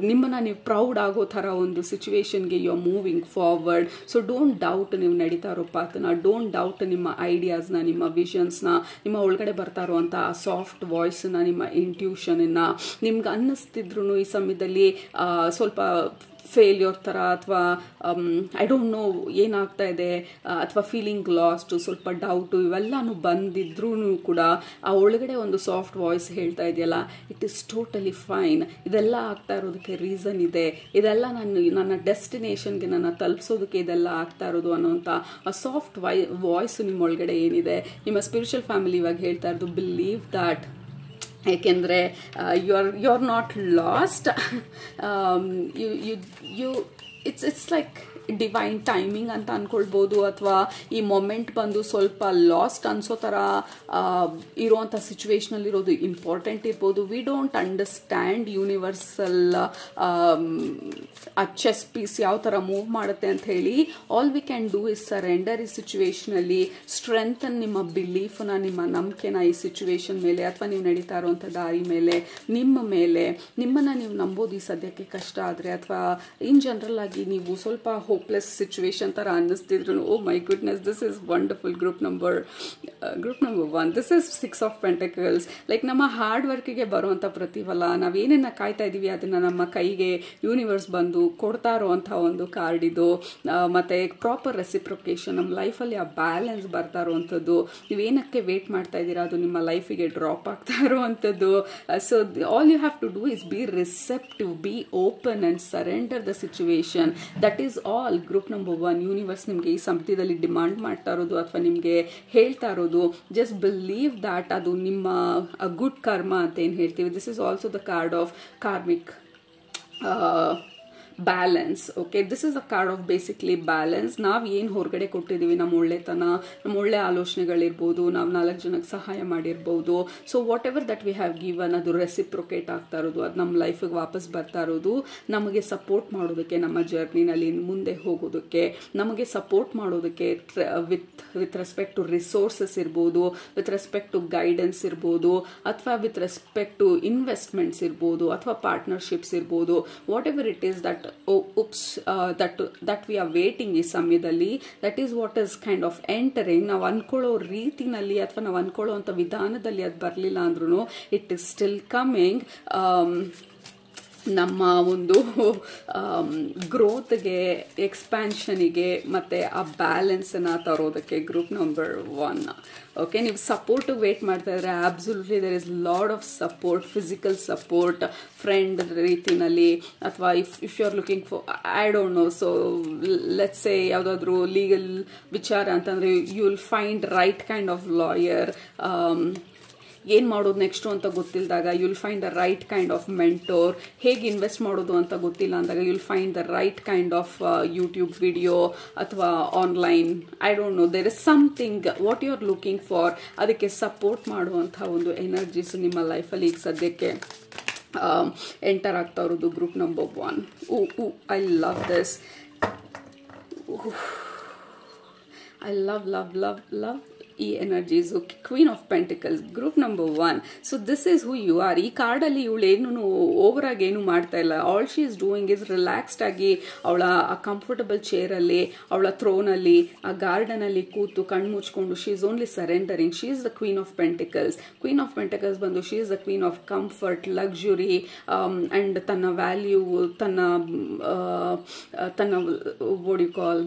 ನಿಮ್ಮನ್ನ ನೀವು ಪ್ರೌಡ್ ಆಗೋ ಥರ ಒಂದು ಸಿಚುವೇಶನ್ಗೆ you are moving forward. So don't doubt ನೀವು ನಡೀತಾ ಇರೋ ಪಾತನ, ಡೋಂಟ್ ಡೌಟ್ ನಿಮ್ಮ ಐಡಿಯಾಸ್ನ, ನಿಮ್ಮ ವಿಷನ್ಸ್ನ, ನಿಮ್ಮ ಒಳಗಡೆ ಬರ್ತಾ ಇರುವಂಥ ಆ ಸಾಫ್ಟ್ ವಾಯ್ಸನ್ನ, ನಿಮ್ಮ ಇಂಟ್ಯೂಷನ್ನ. ನಿಮ್ಗೆ ಅನ್ನಿಸ್ತಿದ್ರು ಈ ಸಮಯದಲ್ಲಿ ಸ್ವಲ್ಪ ಫೇಲ್ಯೂರ್ ಥರ ಅಥವಾ ಐ ಡೋಂಟ್ ನೋ ಏನಾಗ್ತಾ ಇದೆ ಅಥವಾ ಫೀಲಿಂಗ್ ಲಾಸ್ಟ್, ಸ್ವಲ್ಪ ಡೌಟು ಇವೆಲ್ಲನೂ ಬಂದಿದ್ರೂ ಕೂಡ ಆ ಒಳಗಡೆ ಒಂದು ಸಾಫ್ಟ್ ವಾಯ್ಸ್ ಹೇಳ್ತಾ ಇದೆಯಲ್ಲ, ಇಟ್ ಈಸ್ ಟೋಟಲಿ ಫೈನ್. ಇದೆಲ್ಲ ಆಗ್ತಾ ಇರೋದಕ್ಕೆ ರೀಸನ್ ಇದೆ, ಇದೆಲ್ಲ ನನ್ನ ಡೆಸ್ಟಿನೇಷನ್ಗೆ ನನ್ನ ತಲುಪಿಸೋದಕ್ಕೆ ಇದೆಲ್ಲ ಆಗ್ತಾ ಇರೋದು ಅನ್ನೋಂಥ ಆ ಸಾಫ್ಟ್ ವಾಯ್ಸು ನಿಮ್ಮ ಒಳಗಡೆ ಏನಿದೆ. ನಿಮ್ಮ ಸ್ಪಿರಿಚುವಲ್ ಫ್ಯಾಮಿಲಿ ಇವಾಗ ಹೇಳ್ತಾ ಇರೋದು, ಬಿಲೀವ್ ದ್ಯಾಟ್. ಏಕೆಂದರೆ you are not lost. It's like divine timing ಅಂತ ಅಂದ್ಕೊಳ್ಬೋದು, ಅಥವಾ ಈ ಮೊಮೆಂಟ್ ಬಂದು ಸ್ವಲ್ಪ ಲಾಸ್ಟ್ ಅನ್ಸೋ ಥರ ಇರುವಂಥ ಸಿಚುವೇಶನಲ್ಲಿ ಇರೋದು ಇಂಪಾರ್ಟೆಂಟ್ ಇರ್ಬೋದು. ವಿ ಡೋಂಟ್ ಅಂಡರ್ಸ್ಟ್ಯಾಂಡ್ ಯೂನಿವರ್ಸಲ್ ಆ ಚೆಸ್ ಪೀಸ್ ಯಾವ ಥರ ಮೂವ್ ಮಾಡುತ್ತೆ ಅಂತ ಹೇಳಿ. All we can do is surrender ಈ ಸಿಚುವೇಶನಲ್ಲಿ, ಸ್ಟ್ರೆಂಥನ್ ನಿಮ್ಮ ಬಿಲೀಫ್ನ, ನಿಮ್ಮ ನಂಬಿಕೆನ ಈ ಸಿಚುವೇಶನ್ ಮೇಲೆ ಅಥವಾ ನೀವು ನಡೀತಾ ಇರುವಂಥ ದಾರಿ ಮೇಲೆ, ನಿಮ್ಮನ್ನು ನೀವು ನಂಬೋದು ಈ ಸದ್ಯಕ್ಕೆ ಕಷ್ಟ ಆದರೆ, ಅಥವಾ ಇನ್ ಜನರಲ್ ಆಗಿ ನೀವು ಸ್ವಲ್ಪ ಹೋಪ್ಲೆಸ್ ಸಿಚುವೇಶನ್ ಥರ ಅನ್ನಿಸ್ತಿದ್ರು, oh my goodness, this is wonderful. Group number 1, this is 6 of pentacles. Like ನಮ್ಮ ಹಾರ್ಡ್ ವರ್ಕಿಗೆ ಬರುವಂಥ ಪ್ರತಿಫಲ, ನಾವೇನೇನ ಕಾಯ್ತಾ ಇದ್ದೀವಿ ಅದನ್ನು ನಮ್ಮ ಕೈಗೆ ಯೂನಿವರ್ಸ್ ಬಂದು ಕೊಡ್ತಾ ಇರುವಂಥ ಒಂದು ಕಾರ್ಡ್ ಇದು. ಮತ್ತು ಪ್ರಾಪರ್ ರೆಸಿಪ್ರೊಕೇಷನ್, ನಮ್ಮ ಲೈಫಲ್ಲಿ ಆ ಬ್ಯಾಲೆನ್ಸ್ ಬರ್ತಾ ಇರುವಂಥದ್ದು. ನೀವೇನಕ್ಕೆ ವೇಟ್ ಮಾಡ್ತಾ ಇದ್ದೀರಾ ಅದು ನಿಮ್ಮ ಲೈಫಿಗೆ ಡ್ರಾಪ್ ಆಗ್ತಾ ಇರುವಂಥದ್ದು. So all you have to do is be receptive, be open and surrender the situation. That is all. Group number 1, universe ನಿಮಗೆ ಈ ಸಮಯದಲ್ಲಿ ಡಿಮಾಂಡ್ ಮಾಡ್ತಾ ಇರೋದು ಅಥವಾ ನಿಮಗೆ ಹೇಳ್ತಾ ಇರೋದು, ಜಸ್ಟ್ ಬಿಲೀವ್ ದ್ಯಾಟ್ ಅದು ನಿಮ್ಮ ಗುಡ್ ಕರ್ಮ ಅಂತ ಏನು ಹೇಳ್ತೀವಿ. This is also the card of karmic balance. Okay, this is a card of basically balance. ನಾವು ಏನು ಹೊರಗಡೆ ಕೊಟ್ಟಿದ್ದೀವಿ, ನಮ್ಮ ಒಳ್ಳೆತನ, ನಮ್ಮ ಒಳ್ಳೆ ಆಲೋಚನೆಗಳಿರ್ಬೋದು, ನಾವು 4 ಜನಕ್ಕೆ ಸಹಾಯ ಮಾಡಿರ್ಬೋದು. So what ever that we have given ಅದು ರೆಸಿಪ್ರೊಕೇಟ್ ಆಗ್ತಾ ಇರೋದು, ಅದು ನಮ್ಮ ಲೈಫಿಗೆ ವಾಪಸ್ ಬರ್ತಾ ಇರೋದು, ನಮಗೆ ಸಪೋರ್ಟ್ ಮಾಡೋದಕ್ಕೆ, ನಮ್ಮ ಜರ್ನಿನಲ್ಲಿ ಮುಂದೆ ಹೋಗೋದಕ್ಕೆ, ನಮಗೆ ಸಪೋರ್ಟ್ ಮಾಡೋದಕ್ಕೆ ವಿತ್ ರೆಸ್ಪೆಕ್ಟ್ ಟು ರಿಸೋರ್ಸಸ್ ಇರ್ಬೋದು, ವಿತ್ ರೆಸ್ಪೆಕ್ಟ್ ಟು ಗೈಡೆನ್ಸ್ ಇರ್ಬೋದು, ಅಥವಾ ವಿತ್ ರೆಸ್ಪೆಕ್ಟ್ ಟು ಇನ್ವೆಸ್ಟ್ಮೆಂಟ್ಸ್ ಇರ್ಬೋದು, ಅಥವಾ ಪಾರ್ಟ್ನರ್ಶಿಪ್ಸ್ ಇರ್ಬೋದು. What ever it is that that we are waiting ಈ ಸಮಯದಲ್ಲಿ, that is what is kind of entering. ನಾವು ಅನ್ಕೊಳ್ಳೋ ರೀತಿನಲ್ಲಿ ಅಥವಾ ನಾವು ಅನ್ಕೊಳ್ಳೋ ಅಂಥ ವಿಧಾನದಲ್ಲಿ ಅದು ಬರಲಿಲ್ಲ ಅಂದ್ರೂ ಇಟ್ ಇಸ್ ಸ್ಟಿಲ್ ಕಮಿಂಗ್. ನಮ್ಮ ಒಂದು ಗ್ರೋತ್ಗೆ, ಎಕ್ಸ್ಪ್ಯಾನ್ಷನಿಗೆ ಮತ್ತು ಆ ಬ್ಯಾಲೆನ್ಸನ್ನು ತರೋದಕ್ಕೆ ಗ್ರೂಪ್ ನಂಬರ್ 1. ಓಕೆ, ನೀವು ಸಪೋರ್ಟ್ ವೇಟ್ ಮಾಡ್ತಾ ಇದ್ರೆ absolutely there is lot of support, physical support, friend ರೀತಿನಲ್ಲಿ, ಅಥವಾ if you are looking for I don't know, so let's say ಯಾವುದಾದ್ರೂ ಲೀಗಲ್ ವಿಚಾರ ಅಂತಂದರೆ you will find right kind of lawyer. ಏನು ಮಾಡೋದು ನೆಕ್ಸ್ಟು ಅಂತ ಗೊತ್ತಿಲ್ಲದಾಗ you will find the right kind of mentor. ಹೇಗೆ ಇನ್ವೆಸ್ಟ್ ಮಾಡೋದು ಅಂತ ಗೊತ್ತಿಲ್ಲ ಅಂದಾಗ you will find the right kind of YouTube video ಅಥವಾ online, I don't know, there is something what you are looking for. ಅದಕ್ಕೆ support ಮಾಡುವಂಥ ಒಂದು energies ನಿಮ್ಮ ಲೈಫಲ್ಲಿ ಈಗ ಸದ್ಯಕ್ಕೆ ಎಂಟರ್ ಆಗ್ತಾ ಇರೋದು group number 1. I love this. I love ಈ energies. Queen of pentacles, group number 1. So this is who you are. ಈ ಕಾರ್ಡಲ್ಲಿ ಇವಳು ಏನು ಓವರ್ ಆಗಿ ಏನು ಮಾಡ್ತಾ ಇಲ್ಲ. All she is doing is relaxed ಆಗಿ ಅವಳ ಆ ಕಂಫರ್ಟಬಲ್ ಚೇರಲ್ಲಿ, ಅವಳ ಥ್ರೋನಲ್ಲಿ, ಆ ಗಾರ್ಡನಲ್ಲಿ ಕೂತು ಕಣ್ಣು ಮುಚ್ಕೊಂಡು she is only surrendering. She is the queen of pentacles. Queen of pentacles ಬಂದು she is the queen of comfort, luxury, and ತನ್ನ ವ್ಯಾಲ್ಯೂ, ತನ್ನ what you call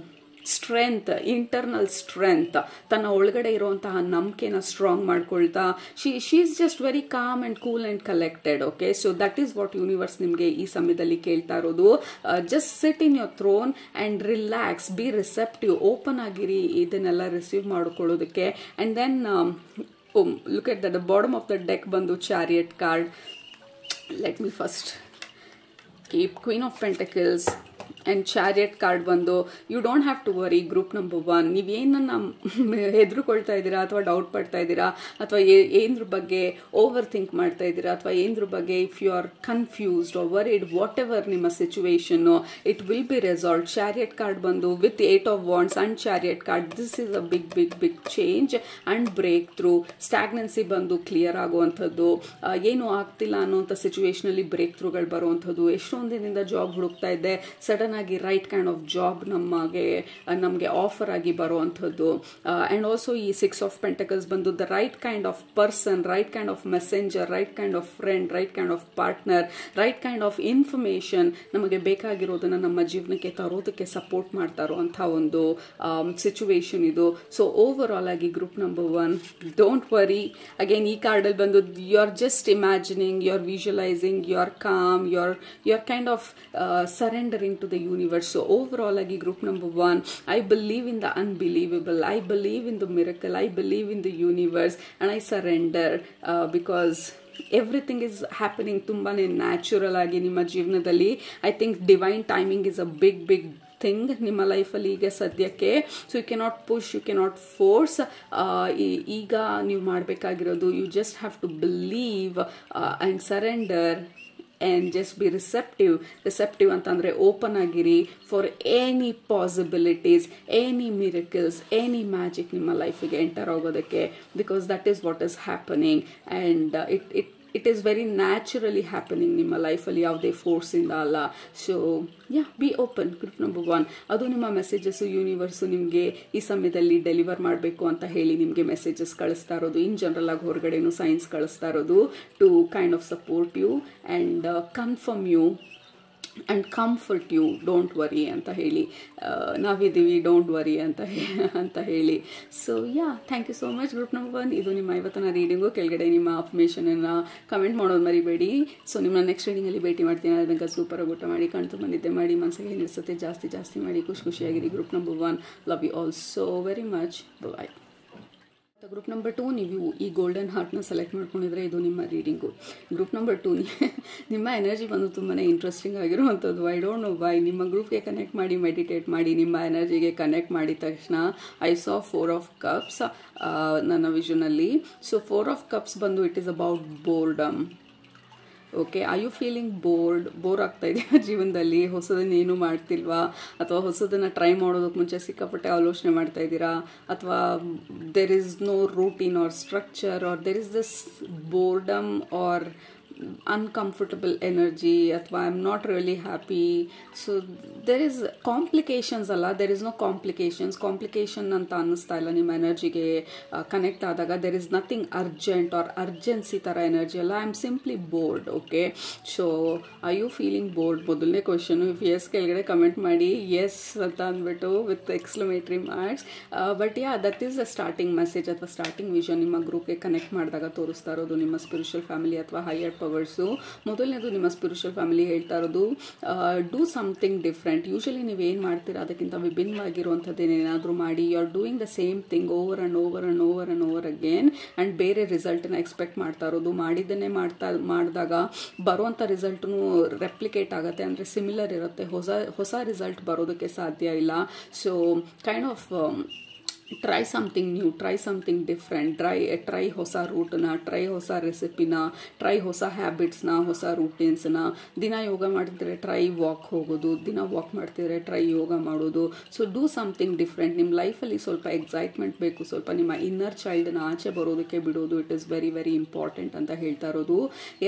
strength, internal strength, ತನ್ನ ಒಳಗಡೆ ಇರುವಂತಹ ನಂಬಿಕೆನ ಸ್ಟ್ರಾಂಗ್ ಮಾಡ್ಕೊಳ್ತಾ she is just very calm and cool and collected. Okay, so that is what universe ನಿಮಗೆ ಈ ಸಮಯದಲ್ಲಿ ಕೇಳ್ತಾ ಇರೋದು. Just sit in your throne and relax, be receptive, open ಆಗಿರಿ ಇದನ್ನೆಲ್ಲ ರಿಸೀವ್ ಮಾಡ್ಕೊಳ್ಳೋದಕ್ಕೆ. And then look at the bottom of the deck ಬಂದು chariot card. Let me first keep queen of pentacles and chariot card ಬಂದು you don't have to worry. Group number 1, ನೀವೇನನ್ನ ಹೆದರ್ಕೊಳ್ತಾ ಇದ್ದೀರಾ ಅಥವಾ doubt ಪಡ್ತಾ ಇದ್ದೀರಾ ಅಥವಾ ಏನರ ಬಗ್ಗೆ ಓವರ್ ಥಿಂಕ್ ಮಾಡ್ತಾ ಇದ್ದೀರಾ ಅಥವಾ ಏನರ ಬಗ್ಗೆ if you are confused or worried, whatever ನಿಮ್ಮ ಸಿಚುವೇಶನ್ನು, it will be resolve. Chariot card ಬಂದು with 8 of Wands and chariot card, this is a big change and breakthrough. Stagnancy ಬಂದು clear ಆಗುವಂಥದ್ದು, ಏನು ಆಗ್ತಿಲ್ಲ ಅನ್ನೋಂಥ ಸಿಚುವೇಶನಲ್ಲಿ ಬ್ರೇಕ್ ಥ್ರೂಗಳು ಬರುವಂಥದ್ದು. ಎಷ್ಟೊಂದು ದಿನದಿಂದ ಜಾಬ್ ಹುಡುಕ್ತಾ ಇದ್ದೆ, ಸಡನ್ ಆಗಿ ರೈಟ್ ಕೈಂಡ್ ಆಫ್ ಜಾಬ್ ನಮಗೆ ಆಫರ್ ಆಗಿ ಬರುವಂಥದ್ದು. ಆ್ಯಂಡ್ ಆಲ್ಸೋ ಈ 6 of Pentacles ಬಂದು the right kind of person, right kind of messenger, right kind of friend, right kind of partner, right kind of information ನಮಗೆ ಬೇಕಾಗಿರೋದನ್ನು ನಮ್ಮ ಜೀವನಕ್ಕೆ ತರೋದಕ್ಕೆ ಸಪೋರ್ಟ್ ಮಾಡ್ತಾ ಇರುವಂಥ ಒಂದು ಸಿಚುವೇಶನ್ ಇದು. ಸೊ ಓವರ್ ಆಲ್ ಆಗಿ group number 1, don't worry. Again ಈ ಕಾರ್ಡಲ್ಲಿ ಬಂದು you are just imagining, you are visualising, you are calm, you are kind of surrendering to the universe. So overall agi group number 1, I believe in the unbelievable, I believe in the miracle, I believe in the universe, and I surrender because everything is happening ತುಂಬಾನೇ natural ಆಗಿ ನಿಮ್ಮ ಜೀವನದಲ್ಲಿ. I think divine timing is a big thing ನಿಮ್ಮ ಲೈಫಲ್ಲಿ ಈಗ ಸದ್ಯಕ್ಕೆ. So you cannot push, you cannot force. ಈಗ ನೀವು ಮಾಡಬೇಕಾಗಿರೋದು you just have to believe and surrender and just be receptive ಅಂತಂದ್ರೆ ಓಪನ್ ಆಗಿರಿ for any possibilities, any miracles, any magic ನಿಮ್ಮ ಲೈಫಿಗೆ ಎಂಟರ್ ಆಗೋದಕ್ಕೆ. Because that is what is happening and it is very naturally happening ನಿಮ್ಮ ಲೈಫಲ್ಲಿ, ಯಾವುದೇ ಫೋರ್ಸಿಂದ ಅಲ್ಲ. So B open. Group number 1, ಅದು ನಿಮ್ಮ ಮೆಸೇಜಸ್ಸು ಯೂನಿವರ್ಸು ನಿಮಗೆ ಈ ಸಮಯದಲ್ಲಿ ಡೆಲಿವರ್ ಮಾಡಬೇಕು ಅಂತ ಹೇಳಿ ನಿಮಗೆ ಮೆಸೇಜಸ್ ಕಳಿಸ್ತಾ ಇರೋದು. ಇನ್ ಜನರಲ್ ಆಗಿ ಹೊರಗಡೆನೂ ಸೈನ್ಸ್ ಕಳಿಸ್ತಾ ಇರೋದು to kind of support you and confirm you and comfort you. Don't worry ಅಂತ ಹೇಳಿ, ನಾವಿದ್ದೀವಿ, ಡೋಂಟ್ ವರಿ ಅಂತ ಹೇಳಿ. So thank you so much group number 1. ಇದು ನಿಮ್ಮ ಇವತ್ತಿನ ರೀಡಿಂಗು. ಕೆಳಗಡೆ ನಿಮ್ಮ ಅಫರ್ಮೇಷನನ್ನು ಕಮೆಂಟ್ ಮಾಡೋದು ಮರಿಬೇಡಿ. ಸೊ ನಿಮ್ಮನ್ನ ನೆಕ್ಸ್ಟ್ ರೀಡಿಂಗಲ್ಲಿ ಭೇಟಿ ಮಾಡ್ತೀನಿ. ಅದಕ್ಕೆ ಸೂಪರಾಗಿ ಊಟ ಮಾಡಿ, ಕಣ್ತು ಬಂದಿದ್ದೆ ಮಾಡಿ, ಮನಸ್ಸಿಗೆ ಏನಿಸುತ್ತೆ ಜಾಸ್ತಿ ಮಾಡಿ, ಖುಷಿಯಾಗಿರಿ. Group number 1, love you all so very much. Bye. Group number 2, ನೀವು ಈ ಗೋಲ್ಡನ್ ಹಾರ್ಟ್ನ ಸೆಲೆಕ್ಟ್ ಮಾಡ್ಕೊಂಡಿದ್ರೆ ಇದು ನಿಮ್ಮ ರೀಡಿಂಗು. ಗ್ರೂಪ್ ನಂಬರ್ 2, ನಿಮ್ಮ ಎನರ್ಜಿ ಬಂದು ತುಂಬಾ ಇಂಟ್ರೆಸ್ಟಿಂಗ್ ಆಗಿರುವಂಥದ್ದು. I don't know why. ನಿಮ್ಮ ಗ್ರೂಪ್ಗೆ ಕನೆಕ್ಟ್ ಮಾಡಿ, ಮೆಡಿಟೇಟ್ ಮಾಡಿ, ನಿಮ್ಮ ಎನರ್ಜಿಗೆ ಕನೆಕ್ಟ್ ಮಾಡಿದ ತಕ್ಷಣ ಐ ಸಾ 4 of Cups ನನ್ನ ವಿಷನಲ್ಲಿ. ಸೊ 4 of Cups ಬಂದು it is about boredom. Okay, I you feeling bore ಆಗ್ತಾ ಇದೆಯಾ ಜೀವನದಲ್ಲಿ? ಹೊಸದನ್ನು ಏನೂ ಮಾಡ್ತಿಲ್ವಾ? ಅಥವಾ ಹೊಸದನ್ನು ಟ್ರೈ ಮಾಡೋದಕ್ಕೆ ಮುಂಚೆ ಸಿಕ್ಕಾಪಟ್ಟೆ ಆಲೋಚನೆ ಮಾಡ್ತಾ ಇದ್ದೀರಾ? ಅಥವಾ there is no routine or structure or there is this boredom or uncomfortable energy ಅಥವಾ I am not really happy. So there is complications ಅಲ್ಲ, ದೇರ್ ಇಸ್ ನೋ ಕಾಂಪ್ಲಿಕೇಶನ್ ಅಂತ ಅನ್ನಿಸ್ತಾ ಇಲ್ಲ ನಿಮ್ಮ ಎನರ್ಜಿಗೆ ಕನೆಕ್ಟ್ ಆದಾಗ. There is nothing urgent or urgency ಥರ energy ಅಲ್ಲ. I am simply bored. Okay, so I you feeling bored? ಮೊದಲನೇ ಕ್ವಶನು. ಇಫ್ ಎಸ್ ಕೆಳಗಡೆ ಕಮೆಂಟ್ ಮಾಡಿ ಎಸ್ ಅಂತ ಅಂದ್ಬಿಟ್ಟು with exclamatory marks. But yeah, that is the starting message ಅಥವಾ starting vision. ನಿಮ್ಮ ಗ್ರೂಪ್ಗೆ connect ಮಾಡಿದಾಗ ತೋರಿಸ್ತಾ ಇರೋದು ನಿಮ್ಮ ಸ್ಪಿರಿಚುವಲ್ ಫ್ಯಾಮಿಲಿ ಅಥವಾ ಹೈಯರ್ ಪವರ್ಸು. ಮೊದಲನೇದು ನಿಮ್ಮ ಸ್ಪಿರಿಚುವಲ್ ಫ್ಯಾಮಿಲಿ ಹೇಳ್ತಾ ಇರೋದು ಡೂ ಸಮಥಿಂಗ್ ಡಿಫ್ರೆಂಟ್. ಯೂಶಲಿ ನೀವೇನು ಮಾಡ್ತೀರಾ ಅದಕ್ಕಿಂತ ವಿಭಿನ್ನವಾಗಿರುವಂಥದ್ದೇನಾದರೂ ಮಾಡಿ. You are doing the same thing over and over and over and over again and ಬೇರೆ ರಿಸಲ್ಟನ್ನ ಎಕ್ಸ್ಪೆಕ್ಟ್ ಮಾಡ್ತಾ ಇರೋದು. ಮಾಡಿದ್ದನ್ನೇ ಮಾಡಿದಾಗ ಬರುವಂಥ ರಿಸಲ್ಟೂ ರೆಪ್ಲಿಕೇಟ್ ಆಗುತ್ತೆ, ಅಂದರೆ ಸಿಮಿಲರ್ ಇರುತ್ತೆ. ಹೊಸ ರಿಸಲ್ಟ್ ಬರೋದಕ್ಕೆ ಸಾಧ್ಯ ಇಲ್ಲ. So kind of try something new, try something different, try ಹೊಸ ರೂಟನ್ನ, ಟ್ರೈ ಹೊಸ ರೆಸಿಪಿನ, ಟ್ರೈ ಹೊಸ ಹ್ಯಾಬಿಟ್ಸ್ನ, ಹೊಸ ರೂಟೀನ್ಸ್ನ. ದಿನ ಯೋಗ ಮಾಡ್ತಿದ್ರೆ ಟ್ರೈ ವಾಕ್ ಹೋಗೋದು, ದಿನ ವಾಕ್ ಮಾಡ್ತಿದ್ರೆ ಟ್ರೈ ಯೋಗ ಮಾಡೋದು. So do something different. ನಿಮ್ಮ ಲೈಫಲ್ಲಿ ಸ್ವಲ್ಪ ಎಕ್ಸೈಟ್ಮೆಂಟ್ ಬೇಕು, ಸ್ವಲ್ಪ ನಿಮ್ಮ ಇನ್ನರ್ ಚೈಲ್ಡ್ನ ಆಚೆ ಬರೋದಕ್ಕೆ ಬಿಡೋದು. It is very very important ಅಂತ ಹೇಳ್ತಾ ಇರೋದು.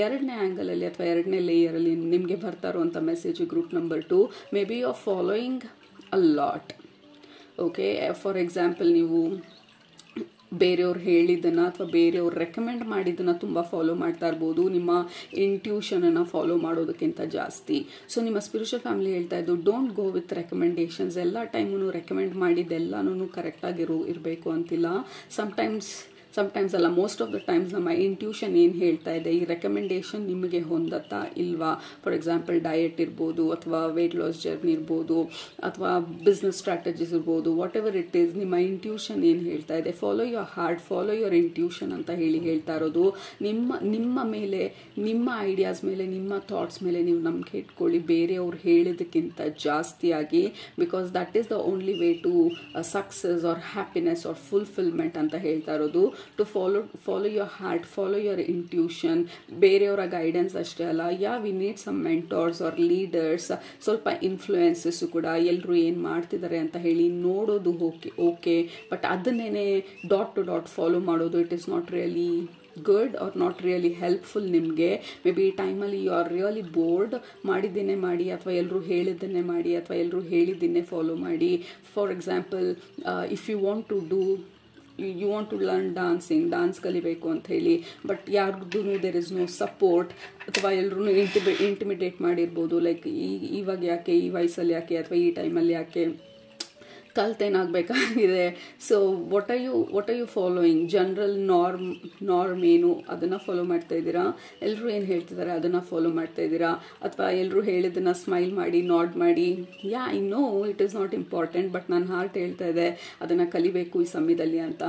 ಎರಡನೇ ಆ್ಯಂಗಲಲ್ಲಿ ಅಥವಾ ಎರಡನೇ ಲೇಯರಲ್ಲಿ ನಿಮಗೆ ಬರ್ತಾ ಇರುವಂಥ message group number 2, maybe you are following a lot. Okay, for example ನೀವು ಬೇರೆಯವ್ರು ಹೇಳಿದ್ದನ್ನು ಅಥವಾ ಬೇರೆಯವ್ರು ರೆಕಮೆಂಡ್ ಮಾಡಿದ್ದನ್ನು ತುಂಬ ಫಾಲೋ ಮಾಡ್ತಾ ಇರ್ಬೋದು, ನಿಮ್ಮ ಇಂಟ್ಯೂಷನನ್ನು ಫಾಲೋ ಮಾಡೋದಕ್ಕಿಂತ ಜಾಸ್ತಿ. ಸೊ ನಿಮ್ಮ ಸ್ಪಿರಿಚುವಲ್ ಫ್ಯಾಮಿಲಿ ಹೇಳ್ತಾ ಇದ್ದು ಡೋಂಟ್ ಗೋ ವಿತ್ ರೆಕಮೆಂಡೇಷನ್ಸ್. ಎಲ್ಲ ಟೈಮೂ ರೆಕಮೆಂಡ್ ಮಾಡಿದ್ದೆಲ್ಲನೂ ಕರೆಕ್ಟಾಗಿ ಇರಬೇಕು ಅಂತಿಲ್ಲ. ಸಮಟೈಮ್ಸ್ ಅಲ್ಲ, ಮೋಸ್ಟ್ ಆಫ್ ದ ಟೈಮ್ಸ್ ನಮ್ಮ ಇಂಟ್ಯೂಷನ್ ಏನು ಹೇಳ್ತಾ ಇದೆ, ಈ ರೆಕಮೆಂಡೇಷನ್ ನಿಮಗೆ ಹೊಂದತ್ತಾ ಇಲ್ವಾ. ಫಾರ್ ಎಕ್ಸಾಂಪಲ್ ಡಯಟ್ ಇರ್ಬೋದು ಅಥವಾ ವೆಯ್ಟ್ ಲಾಸ್ ಜರ್ನಿ ಇರ್ಬೋದು ಅಥವಾ ಬಿಸ್ನೆಸ್ ಸ್ಟ್ರಾಟಜೀಸ್ ಇರ್ಬೋದು, ವಾಟ್ ಎವರ್ ಇಟ್ ಈಸ್, ನಿಮ್ಮ ಇಂಟ್ಯೂಷನ್ ಏನು ಹೇಳ್ತಾ ಇದೆ. Follow your heart, follow your intuition ಅಂತ ಹೇಳ್ತಾ ಇರೋದು. ನಿಮ್ಮ ಮೇಲೆ, ನಿಮ್ಮ ಐಡಿಯಾಸ್ ಮೇಲೆ, ನಿಮ್ಮ ಥಾಟ್ಸ್ ಮೇಲೆ ನೀವು ನಂಬಿಕೆ ಇಟ್ಕೊಳ್ಳಿ, ಬೇರೆಯವ್ರು ಹೇಳಿದ್ದಕ್ಕಿಂತ ಜಾಸ್ತಿಯಾಗಿ. Because that is the only way to success or happiness or fulfilment ಅಂತ ಹೇಳ್ತಾ ಇರೋದು. To follow your heart, follow your intuition. ಬೇರೆಯವರ ಗೈಡೆನ್ಸ್ ಅಷ್ಟೇ ಅಲ್ಲ, we need some mentors or leaders, ಸ್ವಲ್ಪ ಇನ್ಫ್ಲೂಯೆನ್ಸಸ್ಸು ಕೂಡ. ಎಲ್ಲರೂ ಏನು ಮಾಡ್ತಿದ್ದಾರೆ ಅಂತ ಹೇಳಿ ನೋಡೋದು ಓಕೆ, ಬಟ್ ಅದನ್ನೇ ಡಾಟ್ ಟು ಡಾಟ್ ಫಾಲೋ ಮಾಡೋದು it is not really good or not really helpful ನಿಮಗೆ. ಮೇ ಬಿ ಈ ಟೈಮಲ್ಲಿ ಯು ಆರ್ ರಿಯಲಿ ಬೋರ್ಡ್, ಮಾಡಿದ್ದೇನೆ ಮಾಡಿ ಅಥವಾ ಎಲ್ಲರೂ ಹೇಳಿದ್ದನ್ನೇ ಮಾಡಿ ಅಥವಾ ಎಲ್ಲರೂ ಹೇಳಿದ್ದನ್ನೇ ಫಾಲೋ ಮಾಡಿ. For example, if you want to learn dance ಕಲಿಬೇಕು ಅಂತ ಹೇಳಿ, ಬಟ್ ಯಾರ್ದು ದೇರ್ ಇಸ್ ನೋ ಸಪೋರ್ಟ್, ಅಥವಾ ಎಲ್ಲರೂ ಇಂಟಿಮಿಡೇಟ್ ಮಾಡಿರ್ಬೋದು, ಲೈಕ್ ಇವಾಗ ಯಾಕೆ, ಈ ವಯಸ್ಸಲ್ಲಿ ಯಾಕೆ, ಅಥವಾ ಈ ಟೈಮಲ್ಲಿ ಯಾಕೆ, ಕಲ್ತೇನಾಗಬೇಕಾಗಿದೆ. So what are you following? General norm ಏನು ಅದನ್ನು ಫಾಲೋ ಮಾಡ್ತಾ ಇದ್ದೀರಾ? ಎಲ್ಲರೂ ಏನು ಹೇಳ್ತಿದ್ದಾರೆ ಅದನ್ನು ಫಾಲೋ ಮಾಡ್ತಾ ಇದ್ದೀರಾ? ಅಥವಾ ಎಲ್ಲರೂ ಹೇಳಿದ್ದನ್ನು ಸ್ಮೈಲ್ ಮಾಡಿ, ನಾಡ್ ಮಾಡಿ, I know it is not important, but ನನ್ನ ಹಾರ್ಟ್ ಹೇಳ್ತಾ ಇದೆ ಅದನ್ನು ಕಲಿಬೇಕು ಈ ಸಮಯದಲ್ಲಿ ಅಂತ.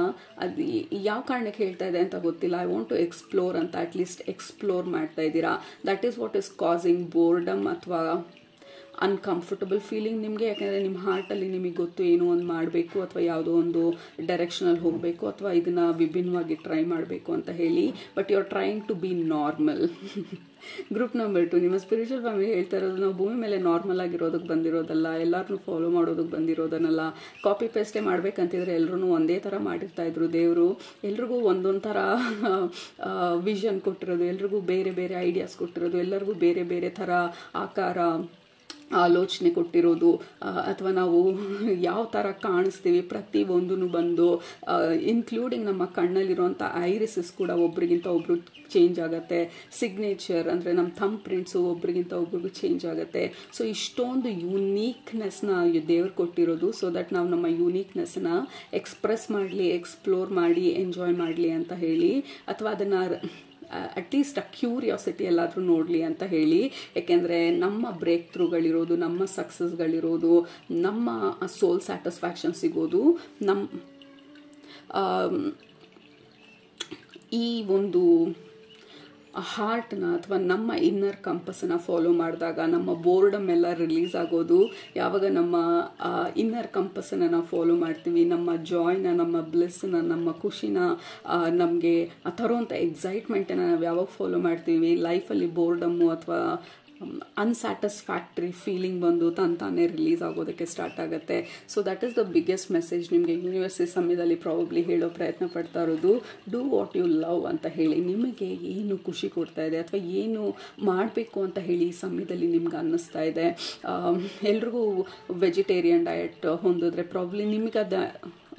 ಅದು ಯಾವ ಕಾರಣಕ್ಕೆ ಹೇಳ್ತಾ ಇದೆ ಅಂತ ಗೊತ್ತಿಲ್ಲ. ಐ ವಾಂಟ್ ಟು ಎಕ್ಸ್ಪ್ಲೋರ್ ಅಂತ ಅಟ್ಲೀಸ್ಟ್ ಎಕ್ಸ್ಪ್ಲೋರ್ ಮಾಡ್ತಾ ಇದ್ದೀರಾ. That is what is causing boredom ಅಥವಾ ಅನ್ಕಂಫರ್ಟಬಲ್ ಫೀಲಿಂಗ್ ನಿಮಗೆ. ಯಾಕೆಂದರೆ ನಿಮ್ಮ ಹಾರ್ಟಲ್ಲಿ ನಿಮಗೆ ಗೊತ್ತು ಏನೋ ಒಂದು ಮಾಡಬೇಕು ಅಥವಾ ಯಾವುದೋ ಒಂದು ಡೈರೆಕ್ಷನಲ್ಲಿ ಹೋಗಬೇಕು ಅಥವಾ ಇದನ್ನು ವಿಭಿನ್ನವಾಗಿ ಟ್ರೈ ಮಾಡಬೇಕು ಅಂತ ಹೇಳಿ, but you are trying to be normal. Group number 2, ನಿಮ್ಮ ಸ್ಪಿರಿಚುವಲ್ ಫ್ಯಾಮಿಲಿ ಹೇಳ್ತಾ ಇರೋದು ನಾವು ಭೂಮಿ ಮೇಲೆ ನಾರ್ಮಲ್ ಆಗಿರೋದಕ್ಕೆ ಬಂದಿರೋದಲ್ಲ, ಎಲ್ಲರನ್ನೂ ಫಾಲೋ ಮಾಡೋದಕ್ಕೆ ಬಂದಿರೋದನ್ನಲ್ಲ. ಕಾಪಿ ಪೇಸ್ಟೇ ಮಾಡಬೇಕಂತಿದ್ರೆ ಎಲ್ಲರೂ ಒಂದೇ ಥರ ಮಾಡಿರ್ತಾ ಇದ್ರು. ದೇವರು ಎಲ್ರಿಗೂ ಒಂದೊಂದು ಥರ ವಿಷನ್ ಕೊಟ್ಟಿರೋದು, ಎಲ್ರಿಗೂ ಬೇರೆ ಬೇರೆ ಐಡಿಯಾಸ್ ಕೊಟ್ಟಿರೋದು, ಎಲ್ಲರಿಗೂ ಬೇರೆ ಬೇರೆ ಥರ ಆಕಾರ ಆಲೋಚನೆ ಕೊಟ್ಟಿರೋದು, ಅಥವಾ ನಾವು ಯಾವ ಥರ ಕಾಣಿಸ್ತೀವಿ ಪ್ರತಿಯೊಂದೂ ಬಂದು ಇನ್ಕ್ಲೂಡಿಂಗ್ ನಮ್ಮ ಕಣ್ಣಲ್ಲಿರುವಂಥ ಐರಿಸಸ್ ಕೂಡ ಒಬ್ರಿಗಿಂತ ಒಬ್ರು ಚೇಂಜ್ ಆಗುತ್ತೆ. ಸಿಗ್ನೇಚರ್ ಅಂದರೆ ನಮ್ಮ ಥಂಬ್ ಪ್ರಿಂಟ್ಸು ಒಬ್ರಿಗಿಂತ ಒಬ್ರಿಗೂ ಚೇಂಜ್ ಆಗುತ್ತೆ. ಸೊ ಇಷ್ಟೊಂದು ಯೂನೀಕ್ನೆಸ್ನ ದೇವ್ರು ಕೊಟ್ಟಿರೋದು, ಸೊ ದಟ್ ನಾವು ನಮ್ಮ ಯೂನೀಕ್ನೆಸ್ನ ಎಕ್ಸ್ಪ್ರೆಸ್ ಮಾಡಲಿ, ಎಕ್ಸ್ಪ್ಲೋರ್ ಮಾಡಿ, ಎಂಜಾಯ್ ಮಾಡಲಿ ಅಂತ ಹೇಳಿ, ಅಥವಾ ಅದನ್ನು ಅಟ್ಲೀಸ್ಟ್ ಕ್ಯೂರಿಯಾಸಿಟಿ ಎಲ್ಲಾದರೂ ನೋಡಲಿ ಅಂತ ಹೇಳಿ. ಯಾಕೆಂದರೆ ನಮ್ಮ ಬ್ರೇಕ್ ಥ್ರೂಗಳಿರೋದು, ನಮ್ಮ ಸಕ್ಸಸ್ಗಳಿರೋದು, ನಮ್ಮ ಸೋಲ್ ಸ್ಯಾಟಿಸ್ಫ್ಯಾಕ್ಷನ್ ಸಿಗೋದು ಈ ಒಂದು ಹಾರ್ಟ್ನ ಅಥವಾ ನಮ್ಮ ಇನ್ನರ್ ಕಂಪಸ್ಸನ್ನು ಫಾಲೋ ಮಾಡಿದಾಗ ನಮ್ಮ ಬೋರ್ಡಮ್ ಎಲ್ಲ ರಿಲೀಸ್ ಆಗೋದು. ಯಾವಾಗ ನಮ್ಮ ಇನ್ನರ್ ಕಂಪಸ್ಸನ್ನು ನಾವು ಫಾಲೋ ಮಾಡ್ತೀವಿ, ನಮ್ಮ ಜಾಯ್ನ, ನಮ್ಮ ಬ್ಲಿಸ್ಸನ್ನ, ನಮ್ಮ ಖುಷಿನ, ನಮಗೆ ತರುವಂಥ ಎಕ್ಸೈಟ್ಮೆಂಟನ್ನು ನಾವು ಯಾವಾಗ ಫಾಲೋ ಮಾಡ್ತೀವಿ, ಲೈಫಲ್ಲಿ ಬೋರ್ಡಮ್ಮು ಅಥವಾ ಅನ್ಸ್ಯಾಟಿಸ್ಫ್ಯಾಕ್ಟ್ರಿ ಫೀಲಿಂಗ್ ಬಂದು ತಾನೇ ರಿಲೀಸ್ ಆಗೋದಕ್ಕೆ ಸ್ಟಾರ್ಟ್ ಆಗುತ್ತೆ. So that is the biggest message ನಿಮಗೆ ಯೂನಿವರ್ಸ್ ಈ ಸಮಯದಲ್ಲಿ ಪ್ರಾಬಬ್ಲಿ ಹೇಳೋ ಪ್ರಯತ್ನ ಪಡ್ತಾ ಇರೋದು. ಡೂ ವಾಟ್ ಯು ಲವ್ ಅಂತ ಹೇಳಿ, ನಿಮಗೆ ಏನು ಖುಷಿ ಕೊಡ್ತಾ ಇದೆ ಅಥವಾ ಏನು ಮಾಡಬೇಕು ಅಂತ ಹೇಳಿ ಈ ಸಮಯದಲ್ಲಿ ನಿಮ್ಗೆ ಅನ್ನಿಸ್ತಾ ಇದೆ. ಎಲ್ರಿಗೂ ವೆಜಿಟೇರಿಯನ್ ಡಯಟ್ ಹೊಂದಿದ್ರೆ ಪ್ರಾಬ್ಲಿ ನಿಮಗೆ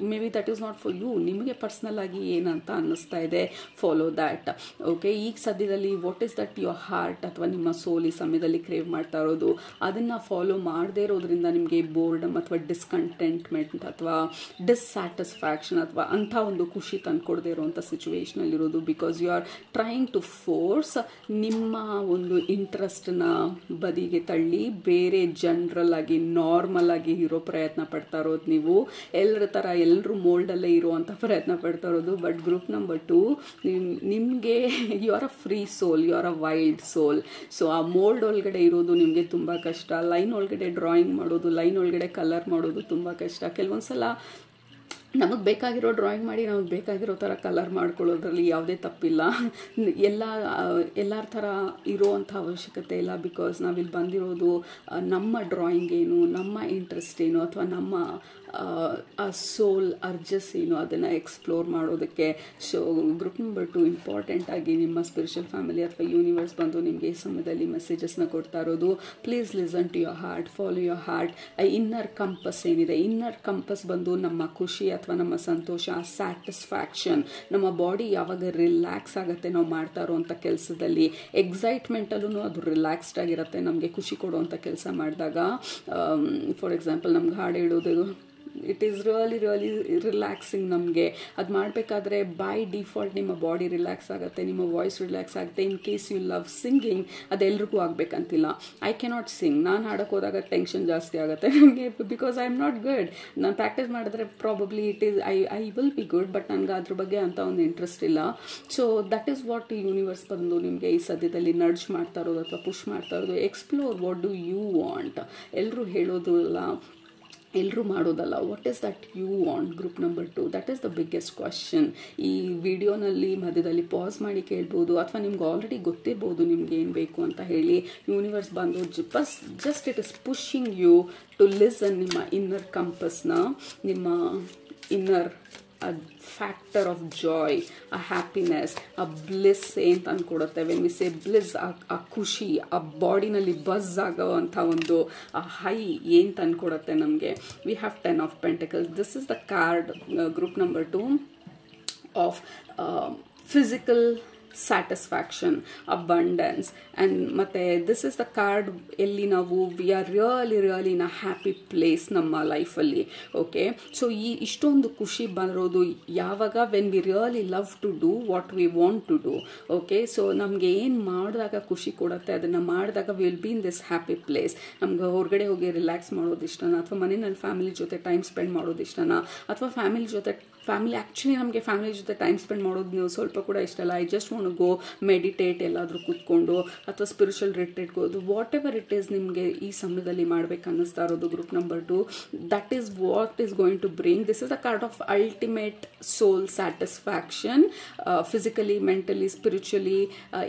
maybe that is not for you. ನಿಮಗೆ ಪರ್ಸ್ನಲ್ ಆಗಿ ಏನಂತ ಅನ್ನಿಸ್ತಾ ಇದೆ, ಫಾಲೋ ದ್ಯಾಟ್. ಓಕೆ, ಈಗ ಸದ್ಯದಲ್ಲಿ what is that your heart ಅಥವಾ ನಿಮ್ಮ ಸೋಲ್ ಈ ಸಮಯದಲ್ಲಿ ಕ್ರೇವ್ ಮಾಡ್ತಾ ಇರೋದು, ಅದನ್ನು ಫಾಲೋ ಮಾಡದೇ ಇರೋದ್ರಿಂದ ನಿಮಗೆ ಬೋರ್ಡಮ್ ಅಥವಾ ಡಿಸ್ಕಂಟೆಂಟ್ಮೆಂಟ್ ಅಥವಾ ಡಿಸ್ಸ್ಯಾಟಿಸ್ಫ್ಯಾಕ್ಷನ್ ಅಥವಾ ಅಂಥ ಒಂದು ಖುಷಿ ತಂದುಕೊಡದೇ ಇರೋವಂಥ ಸಿಚುವೇಶನಲ್ಲಿರೋದು. Because you are trying to force ನಿಮ್ಮ ಒಂದು ಇಂಟ್ರೆಸ್ಟನ್ನ ಬದಿಗೆ ತಳ್ಳಿ ಬೇರೆ ಜನರಲ್ ಆಗಿ ನಾರ್ಮಲ್ ಆಗಿ ಇರೋ ಪ್ರಯತ್ನ ಪಡ್ತಾ ಇರೋದು. ನೀವು ಎಲ್ಲರ ಥರ ಎಲ್ಲರೂ ಮೋಲ್ಡಲ್ಲೇ ಇರುವಂಥ ಪ್ರಯತ್ನ ಪಡ್ತಾ ಇರೋದು. ಬಟ್ ಗ್ರೂಪ್ ನಂಬರ್ 2, ನಿಮಗೆ you are a free soul, you are a wild soul. So ಆ ಮೋಲ್ಡ್ ಒಳಗಡೆ ಇರೋದು ನಿಮಗೆ ತುಂಬ ಕಷ್ಟ. ಲೈನ್ ಒಳಗಡೆ ಡ್ರಾಯಿಂಗ್ ಮಾಡೋದು, ಲೈನ್ ಒಳಗಡೆ ಕಲರ್ ಮಾಡೋದು ತುಂಬ ಕಷ್ಟ. ಕೆಲವೊಂದು ಸಲ ನಮಗೆ ಬೇಕಾಗಿರೋ ಡ್ರಾಯಿಂಗ್ ಮಾಡಿ ನಮಗೆ ಬೇಕಾಗಿರೋ ಥರ ಕಲರ್ ಮಾಡ್ಕೊಳ್ಳೋದ್ರಲ್ಲಿ ಯಾವುದೇ ತಪ್ಪಿಲ್ಲ. ಎಲ್ಲರ ಥರ ಇರೋವಂಥ ಅವಶ್ಯಕತೆ ಇಲ್ಲ. ಬಿಕಾಸ್ ನಾವಿಲ್ಲಿ ಬಂದಿರೋದು ನಮ್ಮ ಡ್ರಾಯಿಂಗ್ ಏನು, ನಮ್ಮ ಇಂಟ್ರೆಸ್ಟ್ ಏನು ಅಥವಾ ನಮ್ಮ ಆ ಸೋಲ್ ಅರ್ಜಸ್ ಏನು ಅದನ್ನು ಎಕ್ಸ್ಪ್ಲೋರ್ ಮಾಡೋದಕ್ಕೆ. ಸೊ ಗ್ರೂಪ್ ನಂಬರ್ 2 ಇಂಪಾರ್ಟೆಂಟ್ ಆಗಿ ನಿಮ್ಮ ಸ್ಪಿರಿಚುವಲ್ ಫ್ಯಾಮಿಲಿ ಅಥವಾ ಯೂನಿವರ್ಸ್ ಬಂದು ನಿಮಗೆ ಈ ಸಮಯದಲ್ಲಿ ಮೆಸೇಜಸ್ನ ಕೊಡ್ತಾ ಇರೋದು. Please listen to your heart, follow your heart. Inner compass ಏನಿದೆ, ಇನ್ನರ್ ಕಂಪಸ್ ಬಂದು ನಮ್ಮ ಖುಷಿ ಅಥವಾ ನಮ್ಮ ಸಂತೋಷ, ಸ್ಯಾಟಿಸ್ಫ್ಯಾಕ್ಷನ್, ನಮ್ಮ ಬಾಡಿ ಯಾವಾಗ ರಿಲ್ಯಾಕ್ಸ್ ಆಗುತ್ತೆ ನಾವು ಮಾಡ್ತಾ ಇರೋವಂಥ ಕೆಲಸದಲ್ಲಿ, ಎಕ್ಸೈಟ್ಮೆಂಟಲ್ಲೂ ಅದು ರಿಲ್ಯಾಕ್ಸ್ಡ್ ಆಗಿರುತ್ತೆ. ನಮಗೆ ಖುಷಿ ಕೊಡುವಂಥ ಕೆಲಸ ಮಾಡಿದಾಗ, ಫಾರ್ ಎಕ್ಸಾಂಪಲ್ ನಮ್ಗೆ ಹಾಡು ಹೇಳೋದು, ಇಟ್ ಈಸ್ ರಿಯಲಿ ರಿಲ್ಯಾಕ್ಸಿಂಗ್. ನಮಗೆ ಅದು ಮಾಡಬೇಕಾದ್ರೆ ಬೈ ಡಿಫಾಲ್ಟ್ ನಿಮ್ಮ ಬಾಡಿ ರಿಲ್ಯಾಕ್ಸ್ ಆಗುತ್ತೆ, ನಿಮ್ಮ ವಾಯ್ಸ್ ರಿಲ್ಯಾಕ್ಸ್ ಆಗುತ್ತೆ. In case you love singing, ಅದೆಲ್ರಿಗೂ ಆಗಬೇಕಂತಿಲ್ಲ. ಐ ಕೆನಾಟ್ ಸಿಂಗ್, ನಾನು ಹಾಡೋಕೆ ಹೋದಾಗ ಟೆನ್ಷನ್ ಜಾಸ್ತಿ ಆಗುತ್ತೆ ನನಗೆ, because I am not good. ನಾನು ಪ್ರಾಕ್ಟೀಸ್ ಮಾಡಿದ್ರೆ probably it is I will be good, but ನನಗೆ ಅದ್ರ ಬಗ್ಗೆ ಅಂತ ಒಂದು ಇಂಟ್ರೆಸ್ಟ್ ಇಲ್ಲ. So that is what universe ಬಂದು ನಿಮಗೆ ಈ ಸದ್ಯದಲ್ಲಿ ನಡ್ಜ್ ಮಾಡ್ತಾ ಇರೋದು ಅಥವಾ ಪುಷ್ ಮಾಡ್ತಾ ಇರೋದು. Explore what do you want. ಎಲ್ಲರೂ ಹೇಳೋದು ಅಲ್ಲ, ಎಲ್ಲರೂ ಮಾಡೋದಲ್ಲ. What is that you want group number 2? That is the biggest question. ಈ ವಿಡಿಯೋನಲ್ಲಿ ಮಧ್ಯದಲ್ಲಿ ಪಾಸ್ ಮಾಡಿ ಕೇಳ್ಬೋದು ಅಥವಾ ನಿಮ್ಗೆ ಆಲ್ರೆಡಿ ಗೊತ್ತಿರ್ಬೋದು ನಿಮ್ಗೆ ಏನು ಬೇಕು ಅಂತ ಹೇಳಿ. ಯೂನಿವರ್ಸ್ ಬಂದು just it is pushing you to listen ನಿಮ್ಮ ಇನ್ನರ್ ಕಂಪಸ್ನ, ನಿಮ್ಮ inner a factor of joy, a happiness, a bliss ಏನು ತಂದುಕೊಡುತ್ತೆ. ವೆನ್ ವಿ ಸೇ ಬ್ಲಿಸ್, ಆ ಖುಷಿ, ಆ ಬಾಡಿನಲ್ಲಿ ಬಸ್ ಆಗೋವಂಥ ಒಂದು ಹೈ ಏನು ತಂದುಕೊಡುತ್ತೆ ನಮಗೆ. We have 10 of Pentacles. This is the card group number 2 of physical satisfaction, abundance, and ಮತ್ತೆ ದಿಸ್ ಇಸ್ ದ ಕಾರ್ಡ್ ಎಲ್ಲಿ ನಾವು we are really in a happy place ನಮ್ಮ ಲೈಫಲ್ಲಿ. ಓಕೆ, ಸೊ ಈ ಇಷ್ಟೊಂದು ಖುಷಿ ಬರೋದು ಯಾವಾಗ when we really love to do what we want to do. Okay, so ನಮಗೆ ಏನು ಮಾಡಿದಾಗ ಖುಷಿ ಕೊಡುತ್ತೆ ಅದನ್ನು ಮಾಡಿದಾಗ will be in this happy place. ನಮ್ಗೆ ಹೊರಗಡೆ ಹೋಗಿ ರಿಲ್ಯಾಕ್ಸ್ ಮಾಡೋದು ಇಷ್ಟನಾ, ಅಥವಾ ಮನೆಯಲ್ಲಿ ಫ್ಯಾಮಿಲಿ ಜೊತೆ ಟೈಮ್ ಸ್ಪೆಂಡ್ ಮಾಡೋದು ಇಷ್ಟನಾ, ಅಥವಾ ಆ್ಯಕ್ಚುಲಿ ನಮಗೆ ಫ್ಯಾಮಿಲಿ ಜೊತೆ ಟೈಮ್ ಸ್ಪೆಂಡ್ ಮಾಡೋದು ನೀವು ಸ್ವಲ್ಪ ಕೂಡ ಇಷ್ಟ ಇಲ್ಲ. I just want go meditate, ಎಲ್ಲಾದರೂ ಕೂತ್ಕೊಂಡು ಅಥವಾ ಸ್ಪಿರಿಚುವಲ್ ರಿಟ್ರೀಟ್ಗೆ ಹೋದು, ವಾಟ್ ಎವರ್ ಇಟ್ ಈಸ್ ನಿಮಗೆ ಈ ಸಮಯದಲ್ಲಿ ಮಾಡ್ಬೇಕು ಅನ್ನಿಸ್ತಾ ಇರೋದು group number 2. That is what is going to bring. This is a card of ultimate soul satisfaction, physically, mentally, spiritually,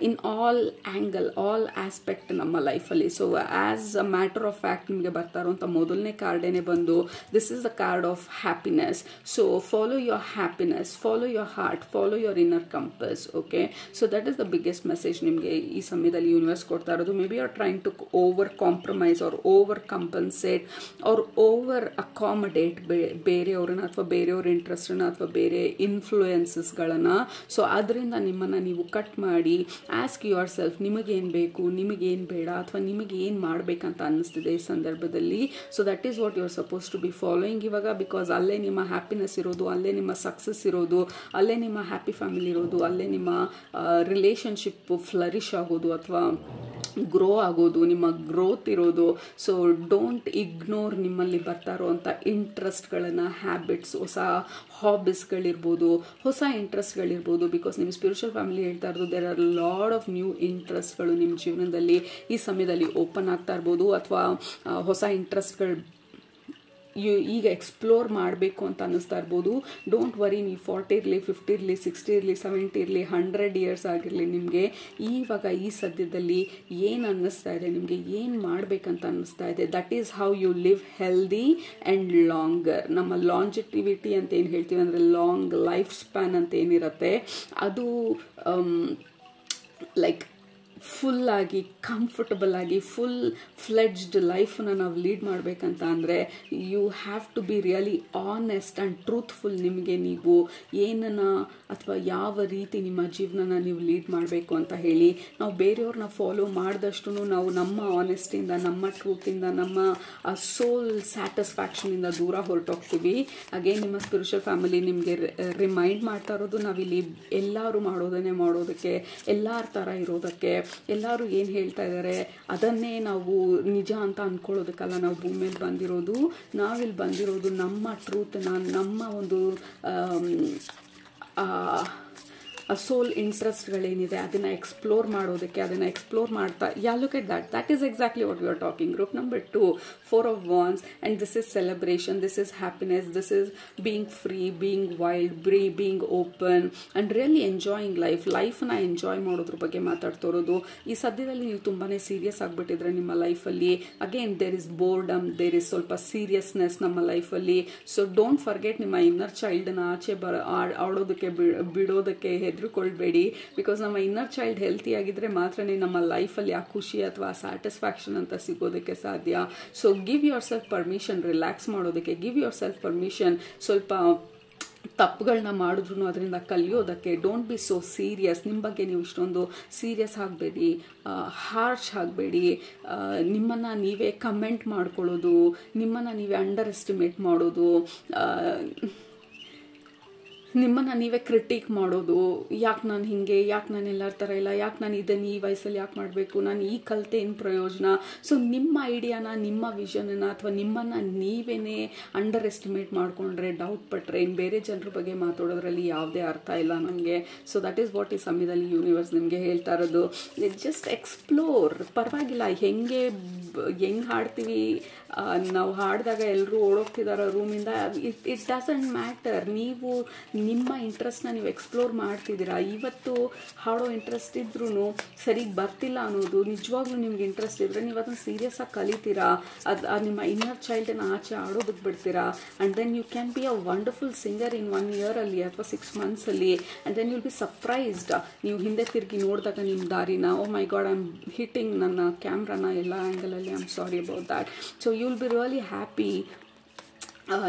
in all angle, all aspect ನಮ್ಮ ಲೈಫಲ್ಲಿ. So as a matter of fact ನಿಮಗೆ ಬರ್ತಾ ಇರೋಂಥ ಮೊದಲನೇ ಕಾರ್ಡೇನೆ ಬಂದು this is the card of happiness. So follow your happiness, follow your heart, follow your inner compass. Okay, so that is the biggest message nimge ee samayadalli universe kodta irodu. Maybe you are trying to over compromise or over compensate or over accommodate ಬೇರೆಯವರನ್ನ ಅಥವಾ ಬೇರೆಯವರ interest ಅನ್ನ ಅಥವಾ ಬೇರೆ influences ಗಳನ್ನ. So ಅದರಿಂದ ನಿಮ್ಮನ್ನ ನೀವು cut ಮಾಡಿ ಆಸ್ಕ್ ಯುವರ್ ಸೆಲ್ಫ್, ನಿಮಗೇನು ಬೇಕು, ನಿಮಗೇನು ಬೇಡ, ಅಥವಾ ನಿಮಗೆ ಏನು ಮಾಡಬೇಕಂತ ಅನ್ನಿಸ್ತಿದೆ ಈ ಸಂದರ್ಭದಲ್ಲಿ. So that is what you are suppose to be following ಇವಾಗ. ಬಿಕಾಸ್ ಅಲ್ಲೇ ನಿಮ್ಮ ಹ್ಯಾಪಿನೆಸ್ ಇರೋದು, ಅಲ್ಲೇ ನಿಮ್ಮ ಸಕ್ಸಸ್ ಇರೋದು, ಅಲ್ಲೇ ನಿಮ್ಮ ಹ್ಯಾಪಿ ಫ್ಯಾಮಿಲಿ ಇರೋದು, ಅಲ್ಲೇ ನಿಮ್ಮ ರಿಲೇಷನ್ಶಿಪ್ ಫ್ಲರಿಶ್ ಆಗೋದು ಅಥವಾ ಗ್ರೋ ಆಗೋದು, ನಿಮ್ಮ ಗ್ರೋತ್ ಇರೋದು. ಸೊ ಡೋಂಟ್ ಇಗ್ನೋರ್ ನಿಮ್ಮಲ್ಲಿ ಬರ್ತಾ ಇರೋವಂಥ ಇಂಟ್ರೆಸ್ಟ್ಗಳನ್ನು, ಹ್ಯಾಬಿಟ್ಸ್, ಹೊಸ ಹಾಬೀಸ್ಗಳಿರ್ಬೋದು, ಹೊಸ ಇಂಟ್ರೆಸ್ಟ್ಗಳಿರ್ಬೋದು. ಬಿಕಾಸ್ ನಿಮ್ಮ ಸ್ಪಿರಿಚುವಲ್ ಫ್ಯಾಮಿಲಿ ಹೇಳ್ತಾ ಇರೋದು there are lot of new ಇಂಟ್ರೆಸ್ಟ್ಗಳು ನಿಮ್ಮ ಜೀವನದಲ್ಲಿ ಈ ಸಮಯದಲ್ಲಿ ಓಪನ್ ಆಗ್ತಾ ಇರ್ಬೋದು, ಅಥವಾ ಹೊಸ ಇಂಟ್ರೆಸ್ಟ್ಗಳು ಈಗ ಎಕ್ಸ್ಪ್ಲೋರ್ ಮಾಡಬೇಕು ಅಂತ ಅನ್ನಿಸ್ತಾ ಇರ್ಬೋದು. ಡೋಂಟ್ ವರಿ, ನೀವು 40 ಇರಲಿ, 50 ಇರಲಿ, 60 ಇರಲಿ, 70 ಇರಲಿ, 100 ಇಯರ್ಸ್ ಆಗಿರಲಿ, ನಿಮಗೆ ಇವಾಗ ಈ ಸದ್ಯದಲ್ಲಿ ಏನು ಅನ್ನಿಸ್ತಾ ಇದೆ, ನಿಮಗೆ ಏನು ಮಾಡಬೇಕಂತ ಅನ್ನಿಸ್ತಾ ಇದೆ, that is how you live healthy and longer. ನಮ್ಮ ಲಾಂಜಿಟಿವಿಟಿ ಅಂತ ಏನು ಹೇಳ್ತೀವಿ ಅಂದರೆ ಲಾಂಗ್ ಲೈಫ್ ಸ್ಪ್ಯಾನ್ ಅಂತ ಏನಿರುತ್ತೆ ಅದು ಲೈಕ್ ಫುಲ್ ಆಗಿ ಕಂಫರ್ಟಬಲ್ ಆಗಿ ಫುಲ್ ಫ್ಲೆಡ್ಜ್ಡ್ ಲೈಫನ್ನ ನಾವು ಲೀಡ್ ಮಾಡಬೇಕಂತ ಅಂದರೆ you have to be really honest and truthful. ನಿಮಗೆ ನೀವು ಏನನ್ನ ಅಥವಾ ಯಾವ ರೀತಿ ನಿಮ್ಮ ಜೀವನನ ನೀವು ಲೀಡ್ ಮಾಡಬೇಕು ಅಂತ ಹೇಳಿ ನಾವು ಬೇರೆಯವ್ರನ್ನ ಫಾಲೋ ಮಾಡಿದಷ್ಟು ನಾವು ನಮ್ಮ ಆನೆಸ್ಟಿಂದ, ನಮ್ಮ ಟ್ರೂತಿಂದ, ನಮ್ಮ ಸೋಲ್ ಸ್ಯಾಟಿಸ್ಫ್ಯಾಕ್ಷನಿಂದ ದೂರ ಹೊರಟೋಗ್ತೀವಿ. ಅಗೇನ್ ನಿಮ್ಮ ಸ್ಪಿರಿಚುವಲ್ ಫ್ಯಾಮಿಲಿ ನಿಮಗೆ ರಿಮೈಂಡ್ ಮಾಡ್ತಾ ಇರೋದು, ನಾವಿಲ್ಲಿ ಎಲ್ಲರೂ ಮಾಡೋದಕ್ಕೆ, ಎಲ್ಲರ ಥರ ಇರೋದಕ್ಕೆ, ಎಲ್ಲರೂ ಏನು ಹೇಳ್ತಾ ಇದ್ದಾರೆ ಅದನ್ನೇ ನಾವು ನಿಜ ಅಂತ ಅಂದ್ಕೊಳ್ಳೋದಕ್ಕಲ್ಲ ನಾವು ಭೂಮಿ ಮೇಲೆ ಬಂದಿರೋದು. ನಾವಿಲ್ಲಿ ಬಂದಿರೋದು ನಮ್ಮ ಟ್ರೂತ್ನ, ನಮ್ಮ ಒಂದು ಸೋಲ್ ಇಂಟ್ರೆಸ್ಟ್ಗಳೇನಿದೆ ಅದನ್ನು ಎಕ್ಸ್ಪ್ಲೋರ್ ಮಾಡೋದಕ್ಕೆ, ಅದನ್ನು ಎಕ್ಸ್ಪ್ಲೋರ್ ಮಾಡ್ತಾ look at that is exactly what we are talking. Group number 2, 4 of Wands, and this is celebration, this is happiness, this is being free, being wild, being open and really enjoying ಲೈಫ್ನ enjoy ಮಾಡೋದ್ರ ಬಗ್ಗೆ ಮಾತಾಡ್ತಿರೋದು. ಈ ಸದ್ಯದಲ್ಲಿ ನೀವು ತುಂಬಾ serious ಆಗಿಬಿಟ್ಟಿದ್ರೆ ನಿಮ್ಮ ಲೈಫಲ್ಲಿ, again there is boredom, there is ಸ್ವಲ್ಪ ಸೀರಿಯಸ್ನೆಸ್ ನಮ್ಮ ಲೈಫಲ್ಲಿ. ಸೊ ಡೋಂಟ್ ಫರ್ಗೆಟ್ ನಿಮ್ಮ ಇನ್ನರ್ ಚೈಲ್ಡನ್ನ ಆಚೆ ಆಡೋದಕ್ಕೆ ಬಿಡೋದಕ್ಕೆ ಹೆದರ್ಕೊಳ್ಬೇಡಿ. ಬಿಕಾಸ್ ನಮ್ಮ ಇನ್ನರ್ ಚೈಲ್ಡ್ ಹೆಲ್ತಿ ಆಗಿದ್ರೆ ಮಾತ್ರನೇ ನಮ್ಮ ಲೈಫಲ್ಲಿ ಆ ಖುಷಿ ಅಥವಾ ಸ್ಯಾಟಿಸ್ಫ್ಯಾಕ್ಷನ್ ಅಂತ ಸಿಗೋದಕ್ಕೆ ಸಾಧ್ಯ. So give yourself permission relax ಮಾಡೋದಕ್ಕೆ, ಗಿವ್ ಯುವರ್ ಸೆಲ್ಫ್ ಪರ್ಮಿಷನ್ ಸ್ವಲ್ಪ ತಪ್ಪುಗಳನ್ನ ಮಾಡಿದ್ರು ಅದರಿಂದ ಕಲಿಯೋದಕ್ಕೆ. Don't be so serious. ನಿಮ್ಮ ಬಗ್ಗೆ ನೀವು ಇಷ್ಟೊಂದು ಸೀರಿಯಸ್ ಆಗಬೇಡಿ, ಹಾರ್ಶ್ ಆಗಬೇಡಿ. ನಿಮ್ಮನ್ನು ನೀವೇ ಕಮೆಂಟ್ ಮಾಡ್ಕೊಳ್ಳೋದು, ನಿಮ್ಮನ್ನು ನೀವೇ ಅಂಡರ್ ಎಸ್ಟಿಮೇಟ್ ಮಾಡೋದು, ನಿಮ್ಮನ್ನು ನೀವೇ ಕ್ರಿಟಿಕ್ ಮಾಡೋದು, ಯಾಕೆ ನಾನು ಹಿಂಗೆ, ಯಾಕೆ ನಾನು ಎಲ್ಲರ ಥರ ಇಲ್ಲ, ಯಾಕೆ ನಾನು ಇದನ್ನು ಈ ವಯಸ್ಸಲ್ಲಿ ಯಾಕೆ ಮಾಡಬೇಕು, ನಾನು ಈ ಕಲಿತೆ ಏನು ಪ್ರಯೋಜನ. ಸೊ ನಿಮ್ಮ ಐಡಿಯಾನ, ನಿಮ್ಮ ವಿಷನನ್ನು ಅಥವಾ ನಿಮ್ಮನ್ನು ನೀವೇ ಅಂಡರ್ ಎಸ್ಟಿಮೇಟ್ ಮಾಡಿಕೊಂಡ್ರೆ, ಡೌಟ್ ಪಟ್ಟರೆ ಇನ್ನು ಬೇರೆ ಜನರ ಬಗ್ಗೆ ಮಾತಾಡೋದ್ರಲ್ಲಿ ಯಾವುದೇ ಅರ್ಥ ಇಲ್ಲ ನಮಗೆ. ಸೊ ದಟ್ ಈಸ್ ವಾಟ್ ಈ ಸಮಯದಲ್ಲಿ ಯೂನಿವರ್ಸ್ ನಿಮಗೆ ಹೇಳ್ತಾ ಇರೋದು. Just explore. ಪರವಾಗಿಲ್ಲ, ಹೆಂಗೆ ಹಾಡ್ತೀವಿ, ನಾವು ಹಾಡಿದಾಗ ಎಲ್ಲರೂ ಓಡೋಗ್ತಿದ್ದಾರೆ ರೂಮಿಂದ, ಇಟ್ ಡಸಂಟ್ ಮ್ಯಾಟರ್. ನೀವು ನಿಮ್ಮ ಇಂಟ್ರೆಸ್ಟ್ನ ನೀವು ಎಕ್ಸ್ಪ್ಲೋರ್ ಮಾಡ್ತಿದ್ದೀರಾ. ಇವತ್ತು ಹಾಡೋ ಇಂಟ್ರೆಸ್ಟ್ ಇದ್ರೂ ಸರಿಗೆ ಬರ್ತಿಲ್ಲ ಅನ್ನೋದು ನಿಜವಾಗ್ಲೂ ನಿಮ್ಗೆ ಇಂಟ್ರೆಸ್ಟ್ ಇದ್ದರೆ ನೀವು ಅದನ್ನು ಸೀರಿಯಸ್ ಆಗಿ ಕಲಿತೀರಾ. ನಿಮ್ಮ ಇನ್ನರ್ ಚೈಲ್ಡನ್ನು ಆಚೆ ಆಡೋದಕ್ಕೆ ಬಿಡ್ತೀರಾ. And then you can be a wonderful singer in 1 year ಅಲ್ಲಿ ಅಥವಾ 6 months ಅಲ್ಲಿ. And then will be surprised. ನೀವು ಹಿಂದೆ ತಿರುಗಿ ನೋಡಿದಾಗ ನಿಮ್ಮ ದಾರಿನ, oh my god, I am hitting ನನ್ನ ಕ್ಯಾಮ್ರಾನ ಎಲ್ಲ ಆ್ಯಂಗಲಲ್ಲಿ, I am sorry about that. So you will be really happy.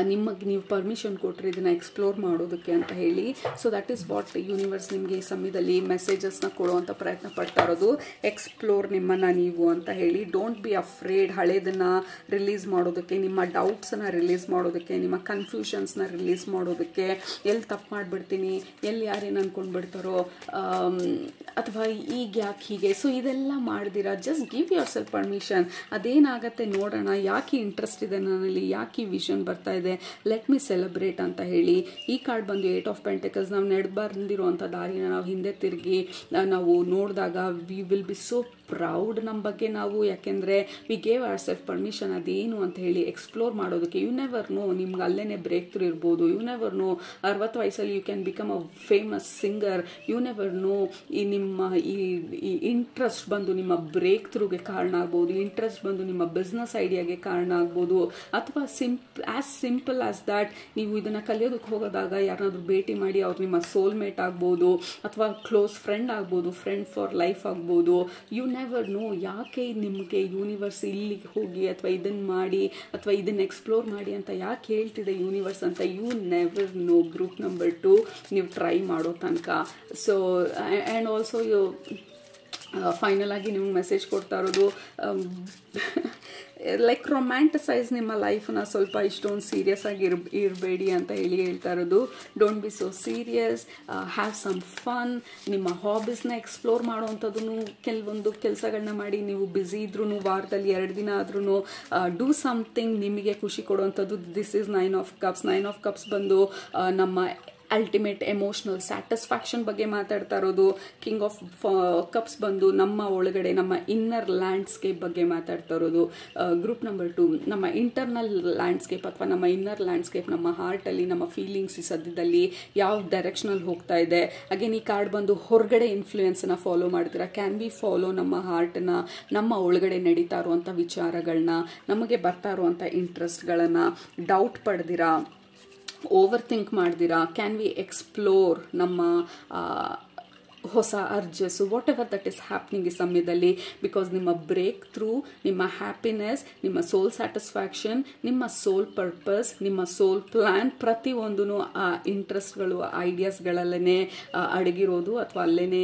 ನಿಮಗೆ ನೀವು ಪರ್ಮಿಷನ್ ಕೊಟ್ಟರೆ ಇದನ್ನು ಎಕ್ಸ್ಪ್ಲೋರ್ ಮಾಡೋದಕ್ಕೆ ಅಂತ ಹೇಳಿ. So that is what universe ನಿಮಗೆ ಈ ಸಮಯದಲ್ಲಿ ಮೆಸೇಜಸ್ನ ಕೊಡುವಂಥ ಪ್ರಯತ್ನ ಪಡ್ತಾ ಇರೋದು. ಎಕ್ಸ್ಪ್ಲೋರ್ ನಿಮ್ಮನ್ನು ನೀವು ಅಂತ ಹೇಳಿ. Don't be afraid. ಹಳೇದನ್ನು ರಿಲೀಸ್ ಮಾಡೋದಕ್ಕೆ, ನಿಮ್ಮ ಡೌಟ್ಸನ್ನು ರಿಲೀಸ್ ಮಾಡೋದಕ್ಕೆ, ನಿಮ್ಮ ಕನ್ಫ್ಯೂಷನ್ಸ್ನ ರಿಲೀಸ್ ಮಾಡೋದಕ್ಕೆ, ಎಲ್ಲಿ ತಪ್ಪು ಮಾಡಿಬಿಡ್ತೀನಿ, ಎಲ್ಲಿ ಯಾರೇನು ಅಂದ್ಕೊಂಡ್ಬಿಡ್ತಾರೋ, ಅಥವಾ ಈಗ ಯಾಕೆ ಹೀಗೆ. ಸೊ ಇದೆಲ್ಲ ಮಾಡ್ದಿರಾ, just give yourself permission. ಅದೇನಾಗತ್ತೆ ನೋಡೋಣ, ಯಾಕೆ ಇಂಟ್ರೆಸ್ಟ್ ಇದೆ ನನ್ನಲ್ಲಿ, ಯಾಕೆ ಈ ವಿಷನ್ ಬರ್ತಾ ಇದೆ, ಲೆಟ್ ಮಿ ಸೆಲೆಬ್ರೇಟ್ ಅಂತ ಹೇಳಿ. ಈ ಕಾರ್ಡ್ ಬಂದು 8 of Pentacles. ನಾವು ಬಂದಿರುವಂಥ ದಾರಿನ ನಾವು ಹಿಂದೆ ತಿರುಗಿ ನಾವು ನೋಡಿದಾಗ we will be so proud ನಮ್ಮ ಬಗ್ಗೆ ನಾವು. ಯಾಕೆಂದರೆ we gave our self permission ಅದೇನು ಅಂತ ಹೇಳಿ ಎಕ್ಸ್ಪ್ಲೋರ್ ಮಾಡೋದಕ್ಕೆ. ಯು ನೆವರ್ ನೋ, ನಿಮ್ಗೆ ಅಲ್ಲೇ ಬ್ರೇಕ್ ಥ್ರೂ ಇರ್ಬೋದು. ಯು ನೆವರ್ ನೋ, 60 ವಯಸ್ಸಲ್ಲಿ you can become a famous singer. You never know, ಈ ನಿಮ್ಮ ಈ ಇಂಟ್ರೆಸ್ಟ್ ಬಂದು ನಿಮ್ಮ ಬ್ರೇಕ್ ಥ್ರೂಗೆ ಕಾರಣ ಆಗ್ಬೋದು, ಇಂಟ್ರೆಸ್ಟ್ ಬಂದು ನಿಮ್ಮ ಬಿಸ್ನೆಸ್ ಐಡಿಯಾಗೆ ಕಾರಣ ಆಗ್ಬೋದು, ಅಥವಾ ಸಿಂಪಲ್ ಆಸ್ ದ್ಯಾಟ್ ನೀವು ಇದನ್ನು ಕಲಿಯೋದಕ್ಕೆ ಹೋಗೋದಾಗ ಯಾರನ್ನಾದ್ರೂ ಭೇಟಿ ಮಾಡಿ ಅವ್ರು ನಿಮ್ಮ ಸೋಲ್ಮೇಟ್ ಆಗ್ಬೋದು, ಅಥವಾ ಕ್ಲೋಸ್ ಫ್ರೆಂಡ್ ಆಗ್ಬೋದು, ಫ್ರೆಂಡ್ ಫಾರ್ ಲೈಫ್ ಆಗ್ಬೋದು. ಯು ನೆವರ್ ನೋ ಯಾಕೆ ನಿಮಗೆ ಯೂನಿವರ್ಸ್ ಇಲ್ಲಿಗೆ ಹೋಗಿ ಅಥವಾ ಇದನ್ನು ಮಾಡಿ ಅಥವಾ ಇದನ್ನು ಎಕ್ಸ್ಪ್ಲೋರ್ ಮಾಡಿ ಅಂತ ಯಾಕೆ ಹೇಳ್ತಿದೆ ಯೂನಿವರ್ಸ್ ಅಂತ. You never know. Group number 2 ನೀವು ಟ್ರೈ ಮಾಡೋ ತನಕ. So and also you final ಆಗಿ ನಿಮ್ಗೆ ಮೆಸೇಜ್ ಕೊಡ್ತಾ ಇರೋದು, ಲೈಕ್ ರೊಮ್ಯಾಂಟಿಸೈಸ್ ನಿಮ್ಮ ಲೈಫನ್ನ. ಸ್ವಲ್ಪ ಇಷ್ಟೊಂದು ಸೀರಿಯಸ್ ಆಗಿ ಇರಬೇಡಿ ಅಂತ ಹೇಳ್ತಾ ಇರೋದು. Don't be so serious, have some fun. ನಿಮ್ಮ ಹಾಬೀಸ್ನ ಎಕ್ಸ್ಪ್ಲೋರ್ ಮಾಡೋವಂಥದ್ದು, ಕೆಲವೊಂದು ಕೆಲಸಗಳನ್ನ ಮಾಡಿ. ನೀವು ಬ್ಯುಸಿ ಇದ್ರೂ ವಾರದಲ್ಲಿ 2 ದಿನ ಆದ್ರೂ ಡೂ ಸಮಥಿಂಗ್ ನಿಮಗೆ ಖುಷಿ ಕೊಡುವಂಥದ್ದು. This is 9 of Cups. 9 of Cups ಬಂದು ನಮ್ಮ ಅಲ್ಟಿಮೇಟ್ ಎಮೋಷನಲ್ ಸ್ಯಾಟಿಸ್ಫ್ಯಾಕ್ಷನ್ ಬಗ್ಗೆ ಮಾತಾಡ್ತಾ ಇರೋದು. ಕಿಂಗ್ ಆಫ್ ಕಪ್ಸ್ ಬಂದು ನಮ್ಮ ಒಳಗಡೆ ನಮ್ಮ ಇನ್ನರ್ ಲ್ಯಾಂಡ್ಸ್ಕೇಪ್ ಬಗ್ಗೆ ಮಾತಾಡ್ತಾ ಇರೋದು. ಗ್ರೂಪ್ ನಂಬರ್ 2 ನಮ್ಮ ಇಂಟರ್ನಲ್ ಲ್ಯಾಂಡ್ಸ್ಕೇಪ್ ಅಥವಾ ನಮ್ಮ ಇನ್ನರ್ ಲ್ಯಾಂಡ್ಸ್ಕೇಪ್, ನಮ್ಮ ಹಾರ್ಟಲ್ಲಿ ನಮ್ಮ ಫೀಲಿಂಗ್ಸ್ ಸದ್ಯದಲ್ಲಿ ಯಾವ ಡೈರೆಕ್ಷನಲ್ಲಿ ಹೋಗ್ತಾ ಇದೆ. ಅಗೇನ್ ಈ ಕಾರ್ಡ್ ಬಂದು ಹೊರಗಡೆ ಇನ್ಫ್ಲೂಯೆನ್ಸ್ನ ಫಾಲೋ ಮಾಡ್ತೀರಾ. ಕ್ಯಾನ್ ವಿ ಫಾಲೋ ನಮ್ಮ ಹಾರ್ಟ್ನ, ನಮ್ಮ ಒಳಗಡೆ ನಡೀತಾ ಇರುವಂಥ ವಿಚಾರಗಳನ್ನ, ನಮಗೆ ಬರ್ತಾ ಇರುವಂಥ ಇಂಟ್ರೆಸ್ಟ್ಗಳನ್ನು ಡೌಟ್ ಪಡೆದಿರಾ, ಓವರ್ ಥಿಂಕ್ ಮಾಡ್ದಿರಾ. ಕ್ಯಾನ್ ವಿ ಎಕ್ಸ್ಪ್ಲೋರ್ ನಮ್ಮ ಹೊಸ urges whatever that is happening ಈ ಸಮಯದಲ್ಲಿ. ಬಿಕಾಸ್ ನಿಮ್ಮ ಬ್ರೇಕ್ ಥ್ರೂ, ನಿಮ್ಮ ಹ್ಯಾಪಿನೆಸ್, ನಿಮ್ಮ ಸೋಲ್ ಸ್ಯಾಟಿಸ್ಫ್ಯಾಕ್ಷನ್, ನಿಮ್ಮ ಸೋಲ್ ಪರ್ಪಸ್, ನಿಮ್ಮ ಸೋಲ್ ಪ್ಲ್ಯಾನ್ ಪ್ರತಿಯೊಂದೂ ಆ ಇಂಟ್ರೆಸ್ಟ್ಗಳು, ಐಡಿಯಾಸ್ಗಳಲ್ಲೇ ಅಡಗಿರೋದು ಅಥವಾ ಅಲ್ಲೇ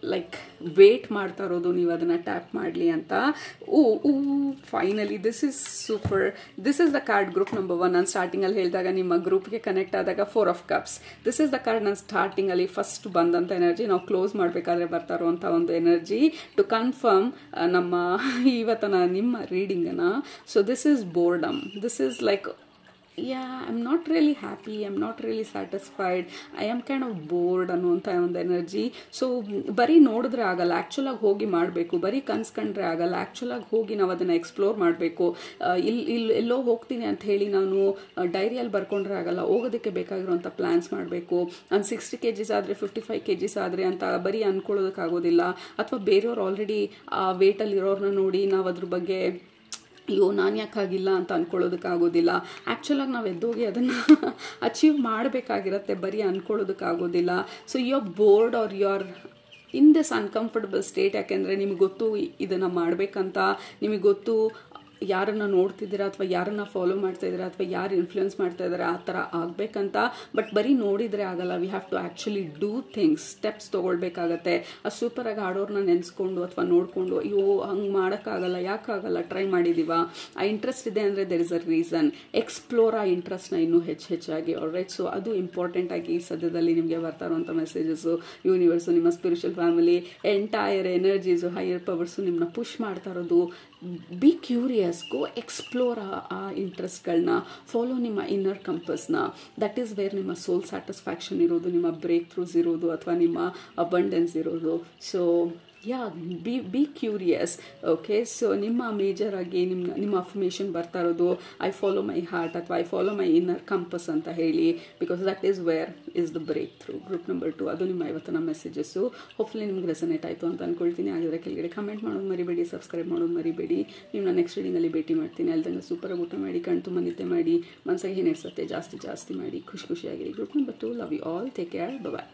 ಲೈಕ್ ವೇಟ್ ಮಾಡ್ತಾ ಇರೋದು ನೀವು ಅದನ್ನು ಟ್ಯಾಪ್ ಮಾಡಲಿ ಅಂತ. Finally this is super. This is the card group number 1. ನಾನು ಸ್ಟಾರ್ಟಿಂಗಲ್ಲಿ ಹೇಳಿದಾಗ ನಿಮ್ಮ ಗ್ರೂಪ್ಗೆ ಕನೆಕ್ಟ್ ಆದಾಗ 4 of cups. This is the card ನಾನು ಸ್ಟಾರ್ಟಿಂಗಲ್ಲಿ ಫಸ್ಟ್ ಬಂದಂಥ ಎನರ್ಜಿ, ನಾವು ಕ್ಲೋಸ್ ಮಾಡಬೇಕಾದ್ರೆ ಬರ್ತಾ ಇರುವಂಥ ಒಂದು ಎನರ್ಜಿ ಟು ಕನ್ಫರ್ಮ್ ನಮ್ಮ ಇವತ್ತಿನ ನಿಮ್ಮ ರೀಡಿಂಗನ್ನು. So this is boredom. This is like I'm not really happy, I'm not really satisfied, I am kind of bored ಅನ್ನುವಂಥ ಒಂದು ಎನರ್ಜಿ. ಸೊ ಬರೀ ನೋಡಿದ್ರೆ ಆಗಲ್ಲ, ಆ್ಯಕ್ಚುಲಾಗಿ ಹೋಗಿ ಮಾಡಬೇಕು. ಬರೀ ಕನ್ಸ್ಕೊಂಡ್ರೆ ಆಗಲ್ಲ, ಆ್ಯಕ್ಚುಲಾಗಿ ಹೋಗಿ ನಾವು ಅದನ್ನು ಎಕ್ಸ್ಪ್ಲೋರ್ ಮಾಡಬೇಕು. ಎಲ್ಲೋ ಹೋಗ್ತೀನಿ ಅಂತ ಹೇಳಿ ನಾನು ಡೈರಿಯಲ್ಲಿ ಬರ್ಕೊಂಡ್ರೆ ಆಗಲ್ಲ, ಹೋಗೋದಕ್ಕೆ ಬೇಕಾಗಿರುವಂಥ ಪ್ಲ್ಯಾನ್ಸ್ ಮಾಡಬೇಕು. ನಾನು 60 kgs ಆದರೆ 55 kgs ಆದರೆ ಅಂತ ಬರೀ ಅಂದ್ಕೊಳ್ಳೋದಕ್ಕಾಗೋದಿಲ್ಲ. ಅಥವಾ ಬೇರೆಯವ್ರು ಆಲ್ರೆಡಿ ಆ ವೇಟಲ್ಲಿ ಇರೋರನ್ನ ನೋಡಿ ನಾವು ಅದ್ರ ಬಗ್ಗೆ ಅಯ್ಯೋ ನಾನು ಯಾಕಾಗಿಲ್ಲ ಅಂತ ಅಂದ್ಕೊಳ್ಳೋದಕ್ಕಾಗೋದಿಲ್ಲ. ಆ್ಯಕ್ಚುಲಾಗಿ ನಾವು ಎದ್ದೋಗಿ ಅದನ್ನು ಅಚೀವ್ ಮಾಡಬೇಕಾಗಿರತ್ತೆ, ಬರೀ ಅಂದ್ಕೊಳ್ಳೋದಕ್ಕಾಗೋದಿಲ್ಲ. So you are bored or you are in this uncomfortable state. ಯಾಕೆಂದರೆ ನಿಮಗೆ ಗೊತ್ತು ಇದನ್ನು ಮಾಡಬೇಕಂತ, ನಿಮಗೆ ಗೊತ್ತು ಯಾರನ್ನು ನೋಡ್ತಿದ್ದೀರಾ ಅಥವಾ ಯಾರನ್ನು ಫಾಲೋ ಮಾಡ್ತಾ ಇದ್ದೀರಾ ಅಥವಾ ಯಾರು ಇನ್ಫ್ಲೂಯೆನ್ಸ್ ಮಾಡ್ತಾ ಇದ್ದಾರೆ ಆ ಥರ ಆಗಬೇಕಂತ. ಬಟ್ ಬರೀ ನೋಡಿದರೆ ಆಗಲ್ಲ, we have to actually do things, steps ತೊಗೊಳ್ಬೇಕಾಗತ್ತೆ. ಆ ಸೂಪರಾಗಿ ಆಡೋರನ್ನ ನೆನೆಸ್ಕೊಂಡು ಅಥವಾ ನೋಡಿಕೊಂಡು ಅಯ್ಯೋ ಹಂಗೆ ಮಾಡೋಕ್ಕಾಗಲ್ಲ, ಯಾಕಾಗಲ್ಲ, ಟ್ರೈ ಮಾಡಿದ್ದೀವ, ಆ ಇಂಟ್ರೆಸ್ಟ್ ಇದೆ ಅಂದರೆ there is a reason. Explore ಆ ಇಂಟ್ರೆಸ್ಟ್ನ ಇನ್ನೂ ಹೆಚ್ಚಾಗಿ. ಆಲ್ರೈಟ್, ಸೊ ಅದು ಇಂಪಾರ್ಟೆಂಟ್ ಆಗಿ ಸದ್ಯದಲ್ಲಿ ನಿಮಗೆ ಬರ್ತಾ ಇರುವಂಥ ಮೆಸೇಜಸ್ಸು. ಯೂನಿವರ್ಸು, ನಿಮ್ಮ spiritual family, entire energies, higher powers ನಿಮ್ಮನ್ನ ಪುಷ್ ಮಾಡ್ತಾ ಇರೋದು. ಬಿ ಕ್ಯೂರಿಯಸ್, ಗೋ ಎಕ್ಸ್ಪ್ಲೋರ್ ಆ ಇಂಟ್ರೆಸ್ಟ್ಗಳನ್ನ, ಫಾಲೋ ನಿಮ್ಮ ಇನ್ನರ್ ಕಂಪಸ್ನ. ದಟ್ ಈಸ್ ವೇರ್ ನಿಮ್ಮ ಸೋಲ್ ಸ್ಯಾಟಿಸ್ಫ್ಯಾಕ್ಷನ್ ಇರೋದು, ನಿಮ್ಮ ಬ್ರೇಕ್ ಥ್ರೂಸ್ ಇರೋದು ಅಥವಾ ನಿಮ್ಮ ಅಬಂಡೆನ್ಸ್ ಇರೋದು. So be curious. Okay, so ನಿಮ್ಮ ಮೇಜರ್ ಆಗಿ ನಿಮ್ಮ ಅಫರ್ಮೇಷನ್ ಬರ್ತಾ ಇರೋದು ಐ ಫಾಲೋ ಮೈ ಹಾರ್ಟ್ ಅಥವಾ I follow my inner compass ಅಂತ ಹೇಳಿ. Because that is where is the break through. Group number 2 ಅದು ನಿಮ್ಮ ಇವತ್ತಿನ ಮೆಸೇಜಸ್ಸು. ಹೋಪ್ಫುಲಿ ನಿಮ್ಗೆ ರೆಸನೇಟ್ ಆಯಿತು ಅಂತ ಅಂದ್ಕೊಳ್ತೀನಿ. ಹಾಗಾದರೆ ಕೆಳಗಡೆ ಕಮೆಂಟ್ ಮಾಡೋದು ಮರಿಬೇಡಿ, ಸಬ್ಸ್ಕ್ರೈಬ್ ಮಾಡೋದು ಮರಿಬೇಡಿ. ನಿಮ್ಮನ್ನ ನೆಕ್ಸ್ಟ್ ರೀಡಿಂಗಲ್ಲಿ ಭೇಟಿ ಮಾಡ್ತೀನಿ. ಅಲ್ದಂಗೆ ಸೂಪರಾಗಿ ಊಟ ಮಾಡಿ, ಕಣ್ ತುಂಬ ನಿದ್ದೆ ಮಾಡಿ, ಮನಸ್ಸಿಗೆ ಏನಿಡ್ಸತ್ತೆ ಜಾಸ್ತಿ ಮಾಡಿ, ಖುಷಿಯಾಗಿರಿ. Group number 2, love you all, take care, bye.